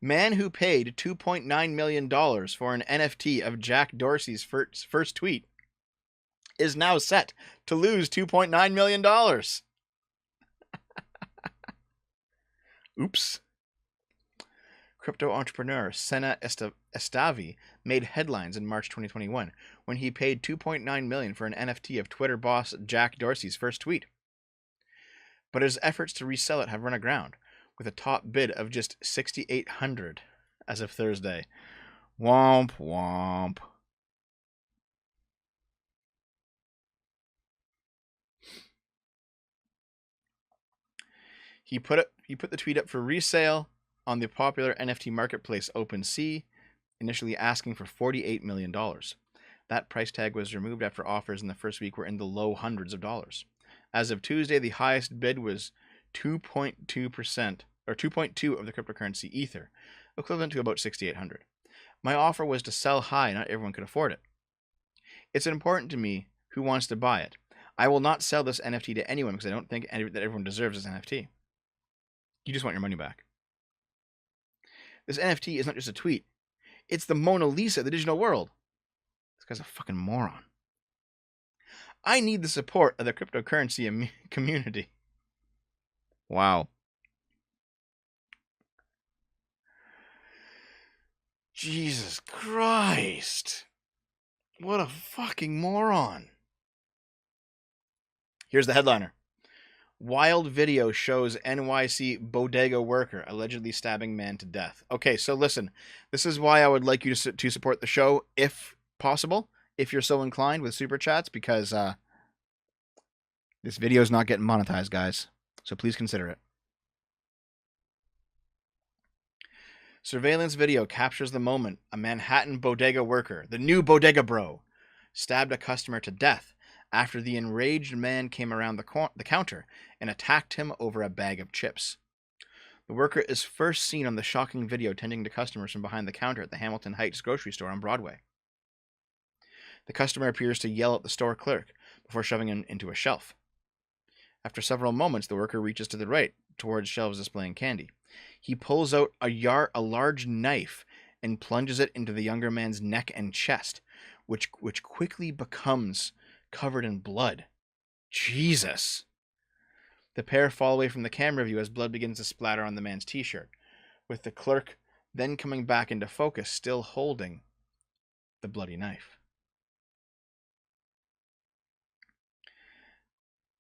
Man who paid $2.9 million for an NFT of Jack Dorsey's first tweet is now set to lose $2.9 million. Oops. Crypto entrepreneur Senna Estavi made headlines in March 2021 when he paid $2.9 million for an NFT of Twitter boss Jack Dorsey's first tweet. But his efforts to resell it have run aground, with a top bid of just $6,800 as of Thursday. Womp womp. He put the tweet up for resale on the popular NFT marketplace OpenSea, initially asking for $48 million. That price tag was removed after offers in the first week were in the low hundreds of dollars. As of Tuesday, the highest bid was 2.2% or 2.2 of the cryptocurrency Ether, equivalent to about $6,800. My offer was to sell high, not everyone could afford it. It's important to me who wants to buy it. I will not sell this NFT to anyone because I don't think that everyone deserves this NFT. You just want your money back. This NFT is not just a tweet. It's the Mona Lisa of the digital world. This guy's a fucking moron. I need the support of the cryptocurrency community. Wow. Jesus Christ. What a fucking moron. Here's the headliner. Wild video shows NYC bodega worker allegedly stabbing man to death. Okay, so listen. This is why I would like you to support the show, if possible, if you're so inclined, with super chats, because this video is not getting monetized, guys. So please consider it. Surveillance video captures the moment a Manhattan bodega worker, the new bodega bro, stabbed a customer to death after the enraged man came around the counter and attacked him over a bag of chips. The worker is first seen on the shocking video tending to customers from behind the counter at the Hamilton Heights grocery store on Broadway. The customer appears to yell at the store clerk before shoving him into a shelf. After several moments, the worker reaches to the right towards shelves displaying candy. He pulls out a large knife and plunges it into the younger man's neck and chest, which quickly becomes covered in blood. Jesus! The pair fall away from the camera view as blood begins to splatter on the man's t-shirt, with the clerk then coming back into focus, still holding the bloody knife.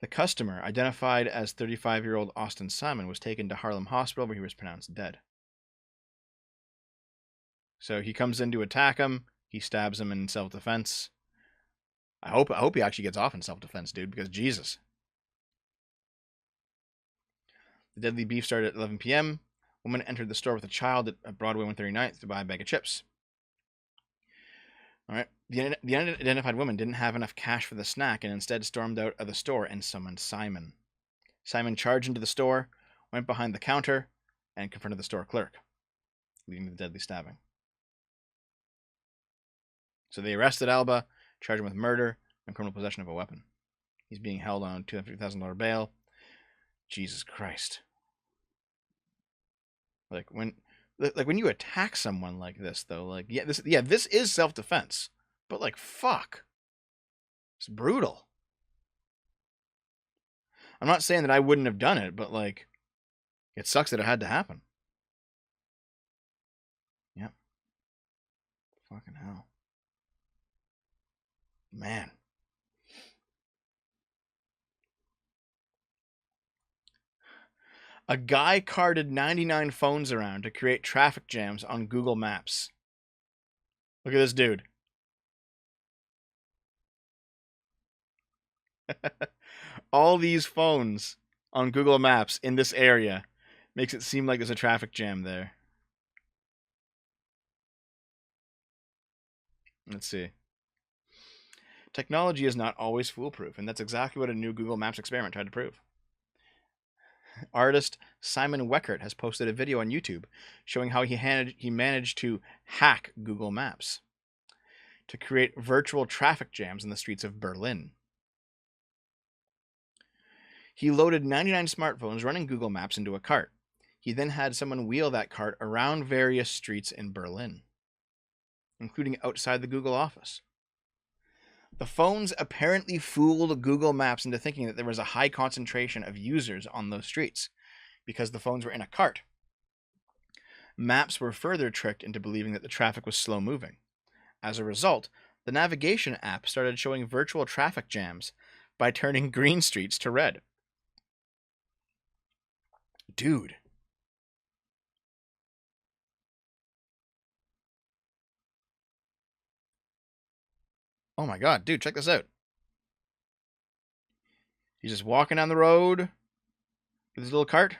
The customer, identified as 35-year-old Austin Simon, was taken to Harlem Hospital where he was pronounced dead. So he comes in to attack him. He stabs him in self-defense. I hope he actually gets off in self-defense, dude, because Jesus. The deadly beef started at 11 p.m. Woman entered the store with a child at Broadway 139th to buy a bag of chips. All right. The unidentified woman didn't have enough cash for the snack and instead stormed out of the store and summoned Simon. Simon charged into the store, went behind the counter, and confronted the store clerk, leading to the deadly stabbing. So they arrested Alba, charged him with murder and criminal possession of a weapon. He's being held on $250,000 bail. Jesus Christ. Like when you attack someone like this, though, like this is self-defense, but like fuck, it's brutal. I'm not saying that I wouldn't have done it, but like, it sucks that it had to happen. Yep. Fucking hell, man. A guy carted 99 phones around to create traffic jams on Google Maps. Look at this dude. All these phones on Google Maps in this area makes it seem like there's a traffic jam there. Let's see. Technology is not always foolproof, and that's exactly what a new Google Maps experiment tried to prove. Artist Simon Weckert has posted a video on YouTube showing how he managed to hack Google Maps to create virtual traffic jams in the streets of Berlin. He loaded 99 smartphones running Google Maps into a cart. He then had someone wheel that cart around various streets in Berlin, including outside the Google office. The phones apparently fooled Google Maps into thinking that there was a high concentration of users on those streets because the phones were in a cart. Maps were further tricked into believing that the traffic was slow moving. As a result, the navigation app started showing virtual traffic jams by turning green streets to red. Dude. Oh my god, dude, check this out. He's just walking down the road with his little cart.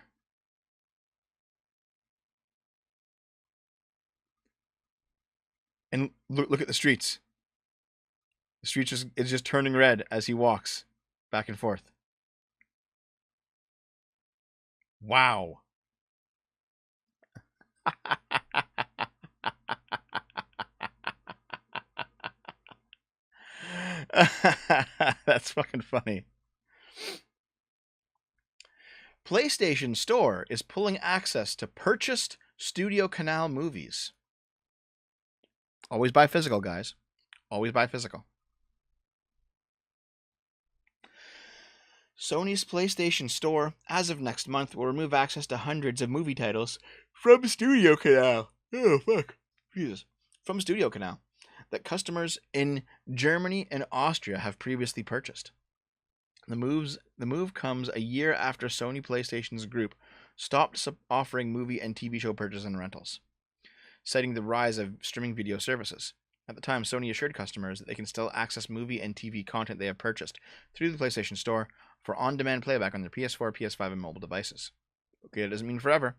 And look at the streets. The streets is just turning red as he walks back and forth. Wow. That's fucking funny. PlayStation Store is pulling access to purchased Studio Canal movies. Always buy physical, guys. Always buy physical. Sony's PlayStation Store, as of next month, will remove access to hundreds of movie titles from Studio Canal. Oh, fuck. Jesus. From Studio Canal that customers in Germany and Austria have previously purchased. The move comes a year after Sony PlayStation's group stopped offering movie and TV show purchases and rentals, citing the rise of streaming video services. At the time, Sony assured customers that they can still access movie and TV content they have purchased through the PlayStation Store for on-demand playback on their PS4, PS5, and mobile devices. Okay, that doesn't mean forever.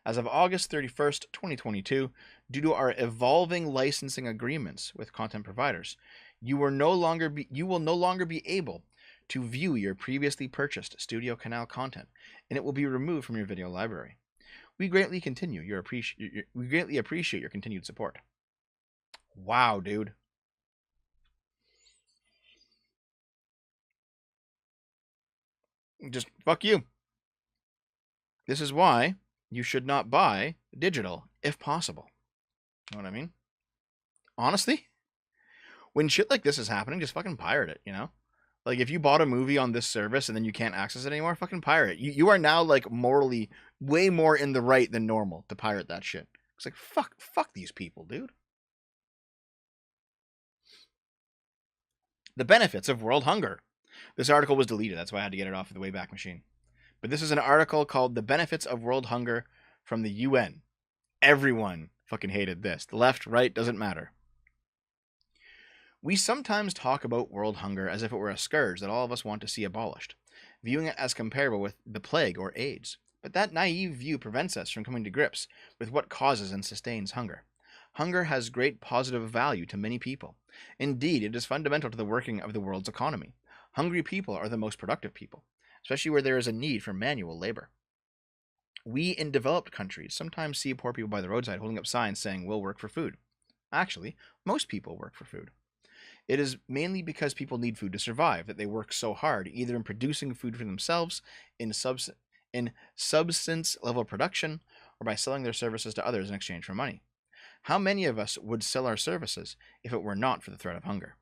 As of August 31st, 2022, due to our evolving licensing agreements with content providers, you will no longer be able to view your previously purchased Studio Canal content, and it will be removed from your video library. We greatly appreciate your continued support. Wow, dude. Just fuck you. This is why you should not buy digital if possible. Know what I mean? Honestly, when shit like this is happening, just fucking pirate it, you know? Like, if you bought a movie on this service and then you can't access it anymore, fucking pirate it. You are now, like, morally way more in the right than normal to pirate that shit. It's like, fuck these people, dude. The benefits of world hunger. This article was deleted. That's why I had to get it off of the Wayback Machine. But this is an article called The Benefits of World Hunger from the UN. Everyone fucking hated this. The left, right, doesn't matter. We sometimes talk about world hunger as if it were a scourge that all of us want to see abolished, viewing it as comparable with the plague or AIDS. But that naive view prevents us from coming to grips with what causes and sustains hunger. Hunger has great positive value to many people. Indeed, it is fundamental to the working of the world's economy. Hungry people are the most productive people, especially where there is a need for manual labor. We in developed countries sometimes see poor people by the roadside holding up signs saying, "We'll work for food." Actually, most people work for food. It is mainly because people need food to survive that they work so hard, either in producing food for themselves, in substance level production, or by selling their services to others in exchange for money. How many of us would sell our services if it were not for the threat of hunger?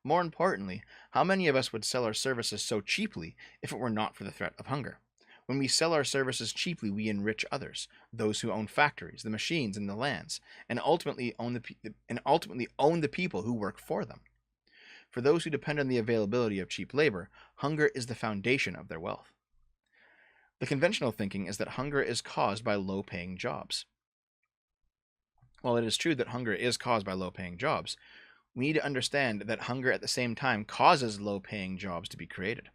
More importantly, how many of us would sell our services so cheaply if it were not for the threat of hunger? When we sell our services cheaply, we enrich others, those who own factories, the machines, and the lands, and ultimately own the people who work for them. For those who depend on the availability of cheap labor, hunger is the foundation of their wealth. The conventional thinking is that hunger is caused by low-paying jobs. While it is true that hunger is caused by low-paying jobs, we need to understand that hunger at the same time causes low-paying jobs to be created.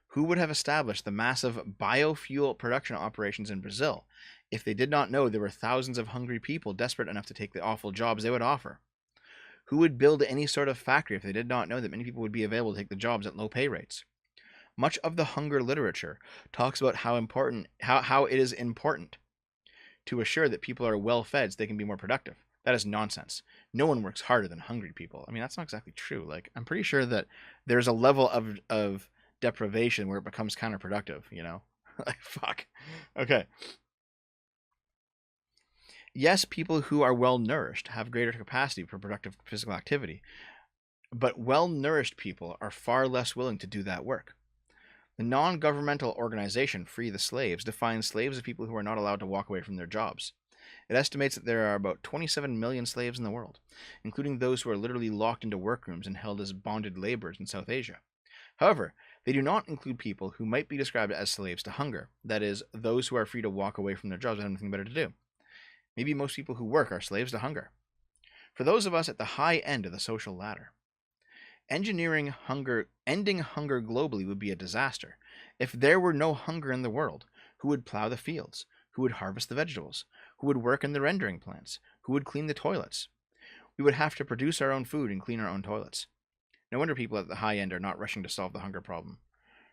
Who would have established the massive biofuel production operations in Brazil if they did not know there were thousands of hungry people desperate enough to take the awful jobs they would offer? Who would build any sort of factory if they did not know that many people would be available to take the jobs at low pay rates? Much of the hunger literature talks about how it is important to assure that people are well fed so they can be more productive. That is nonsense. No one works harder than hungry people. I mean, that's not exactly true. Like, I'm pretty sure that there's a level of deprivation where it becomes counterproductive, you know? Like, fuck. Okay. Yes, people who are well nourished have greater capacity for productive physical activity, but well nourished people are far less willing to do that work. The non-governmental organization Free the Slaves defines slaves as people who are not allowed to walk away from their jobs. It estimates that there are about 27 million slaves in the world, including those who are literally locked into workrooms and held as bonded laborers in South Asia. However, they do not include people who might be described as slaves to hunger, that is, those who are free to walk away from their jobs and have nothing better to do. Maybe most people who work are slaves to hunger. For those of us at the high end of the social ladder, ending hunger globally would be a disaster. If there were no hunger in the world, who would plow the fields? Who would harvest the vegetables? Who would work in the rendering plants? Who would clean the toilets? We would have to produce our own food and clean our own toilets. No wonder people at the high end are not rushing to solve the hunger problem.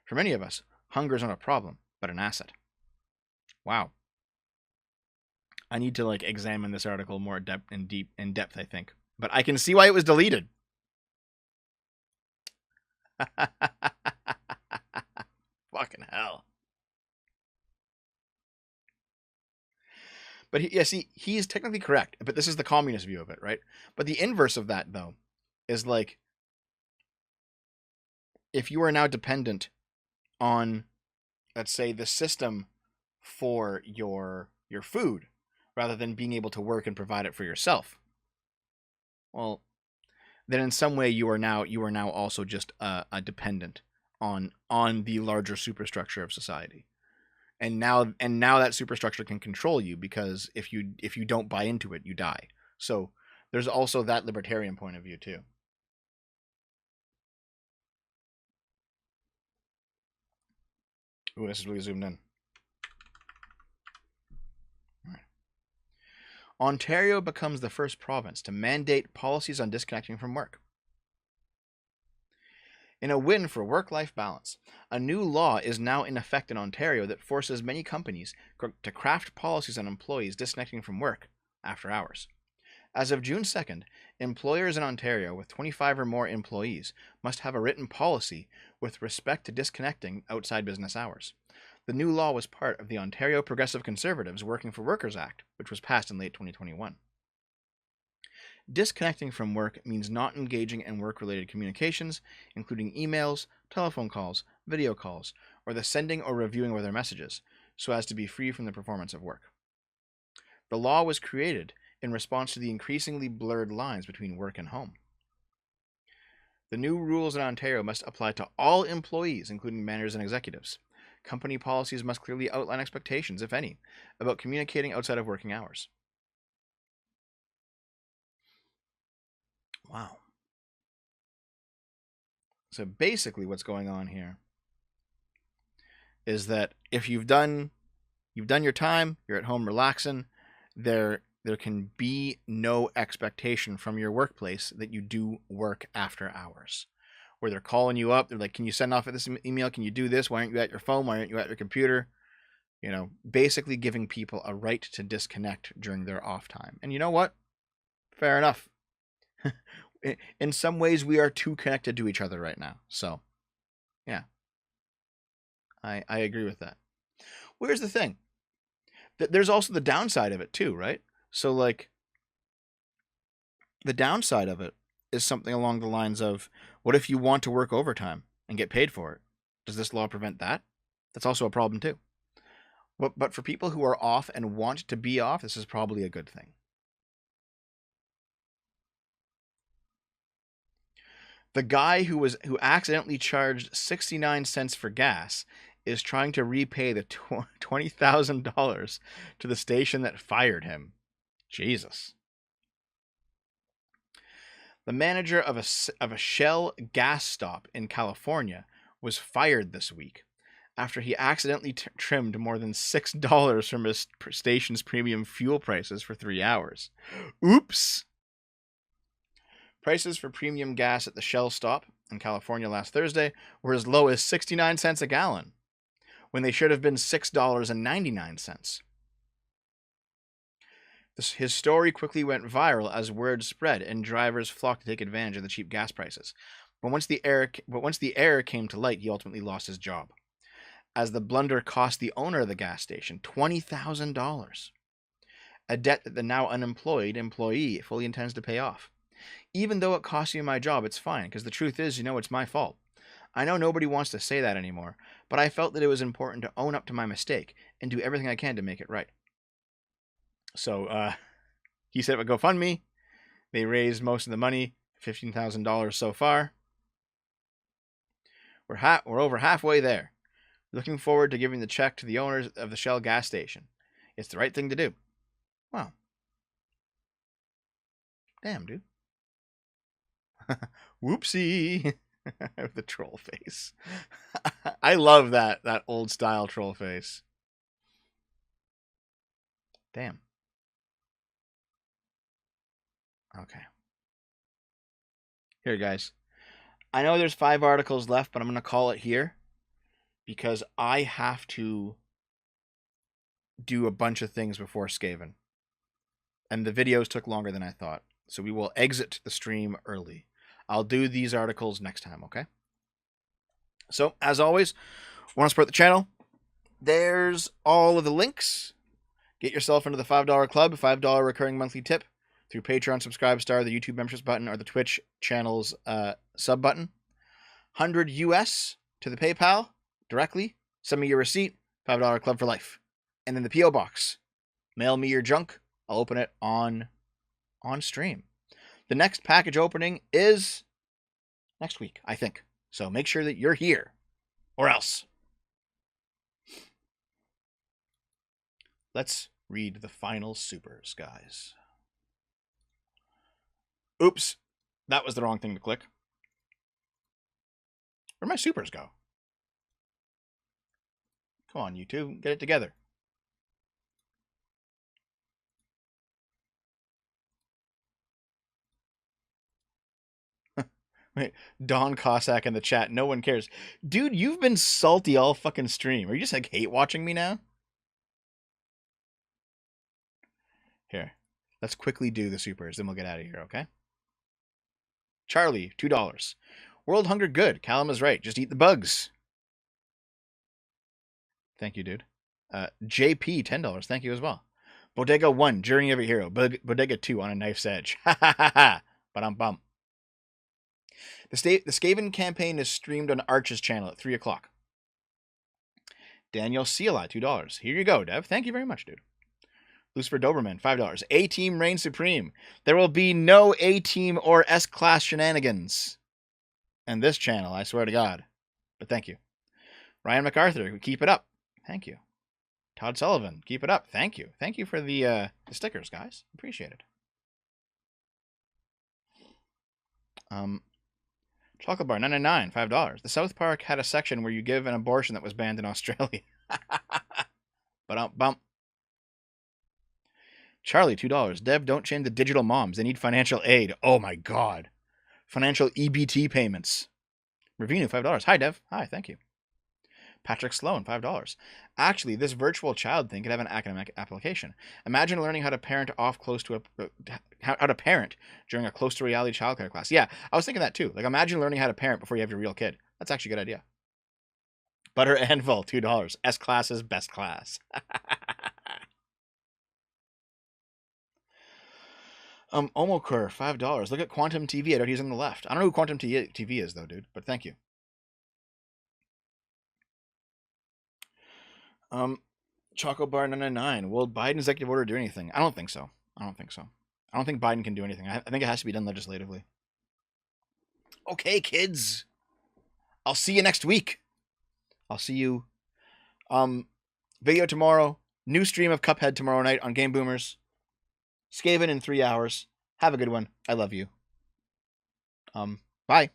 For many of us, hunger is not a problem, but an asset. Wow. I need to examine this article more in depth, I think. But I can see why it was deleted. Fucking hell. But he's technically correct, but this is the communist view of it, right? But the inverse of that, though, is if you are now dependent on, let's say, the system for your food, rather than being able to work and provide it for yourself, well, then in some way you are now also just a dependent on the larger superstructure of society. And now that superstructure can control you, because if you don't buy into it, you die. So there's also that libertarian point of view too. Ooh, this is really zoomed in. Ontario becomes the first province to mandate policies on disconnecting from work. In a win for work-life balance, a new law is now in effect in Ontario that forces many companies to craft policies on employees disconnecting from work after hours. As of June 2nd, employers in Ontario with 25 or more employees must have a written policy with respect to disconnecting outside business hours. The new law was part of the Ontario Progressive Conservatives Working for Workers Act, which was passed in late 2021. Disconnecting from work means not engaging in work-related communications, including emails, telephone calls, video calls, or the sending or reviewing of other messages, so as to be free from the performance of work. The law was created in response to the increasingly blurred lines between work and home. The new rules in Ontario must apply to all employees, including managers and executives. Company policies must clearly outline expectations, if any, about communicating outside of working hours. Wow. So basically what's going on here is that if you've done your time, you're at home relaxing, there can be no expectation from your workplace that you do work after hours. Where they're calling you up, they're like, can you send off this email? Can you do this? Why aren't you at your phone? Why aren't you at your computer? You know, basically giving people a right to disconnect during their off time. And you know what? Fair enough. In some ways, we are too connected to each other right now. So, yeah. I agree with that. Well, here's the thing. There's also the downside of it too, right? So, like, the downside of it is something along the lines of, what if you want to work overtime and get paid for it? Does this law prevent that? That's also a problem too. But for people who are off and want to be off, this is probably a good thing. The guy who accidentally charged 69 cents for gas is trying to repay the $20,000 to the station that fired him. Jesus. The manager of a Shell gas stop in California was fired this week after he accidentally trimmed more than $6 from his station's premium fuel prices for 3 hours. Oops! Prices for premium gas at the Shell stop in California last Thursday were as low as 69 cents a gallon, when they should have been $6.99. His story quickly went viral as word spread and drivers flocked to take advantage of the cheap gas prices. But once the error came to light, he ultimately lost his job, as the blunder cost the owner of the gas station $20,000, a debt that the now unemployed employee fully intends to pay off. Even though it cost me my job, it's fine, because the truth is, it's my fault. I know nobody wants to say that anymore, but I felt that it was important to own up to my mistake and do everything I can to make it right. So, he set up a GoFundMe. They raised most of the money, $15,000 so far. We're over halfway there. Looking forward to giving the check to the owners of the Shell gas station. It's the right thing to do. Wow. Damn, dude. Whoopsie. The troll face. I love that old style troll face. Damn. Okay. Here, guys. I know there's 5 articles left, but I'm going to call it here because I have to do a bunch of things before Skaven. And the videos took longer than I thought. So we will exit the stream early. I'll do these articles next time, okay? So, as always, want to support the channel? There's all of the links. Get yourself into the $5 club, $5 recurring monthly tip through Patreon, Subscribe Star, the YouTube memberships button, or the Twitch channel's sub button. $100 US to the PayPal directly. Send me your receipt, $5 club for life. And then the P.O. box. Mail me your junk. I'll open it on stream. The next package opening is next week, I think. So make sure that you're here, or else. Let's read the final supers, guys. Oops, that was the wrong thing to click. Where'd my supers go? Come on, YouTube, get it together. Wait, Don Cossack in the chat. No one cares. Dude, you've been salty all fucking stream. Are you just like hate watching me now? Here. Let's quickly do the supers, then we'll get out of here, okay? Charlie, $2. World hunger good. Callum is right. Just eat the bugs. Thank you, dude. JP, $10. Thank you as well. Bodega 1, Journey of a Hero. Bodega 2, On a Knife's Edge. Ha ha ha ha. Ba-dum-bum. The Skaven campaign is streamed on Arch's channel at 3 o'clock. Daniel Seala, $2. Here you go, Dev. Thank you very much, dude. Lucifer Doberman, $5. A-Team reigns supreme. There will be no A-Team or S-Class shenanigans. And this channel, I swear to God. But thank you. Ryan MacArthur, keep it up. Thank you. Todd Sullivan, keep it up. Thank you. Thank you for the stickers, guys. Appreciate it. Chocolate Bar, 99, $5. The South Park had a section where you give an abortion that was banned in Australia. Bump. Charlie, $2. Dev, don't shame the digital moms. They need financial aid. Oh my God. Financial EBT payments. Ravinu, $5. Hi, Dev. Hi, thank you. Patrick Sloan, $5. Actually, this virtual child thing could have an academic application. Imagine learning how to parent how to parent during a close to reality childcare class. Yeah, I was thinking that too. Like, imagine learning how to parent before you have your real kid. That's actually a good idea. Butter Anvil, $2. S class is best class. Omokur, $5. Look at Quantum TV. I know he's on the left. I don't know who Quantum TV is though, dude. But thank you. Choco Bar 99. Will Biden executive order do anything? I don't think so. I don't think Biden can do anything. I think it has to be done legislatively. Okay, kids. I'll see you next week. I'll see you. Video tomorrow. New stream of Cuphead tomorrow night on Game Boomers. Skaven in 3 hours. Have a good one. I love you. Bye.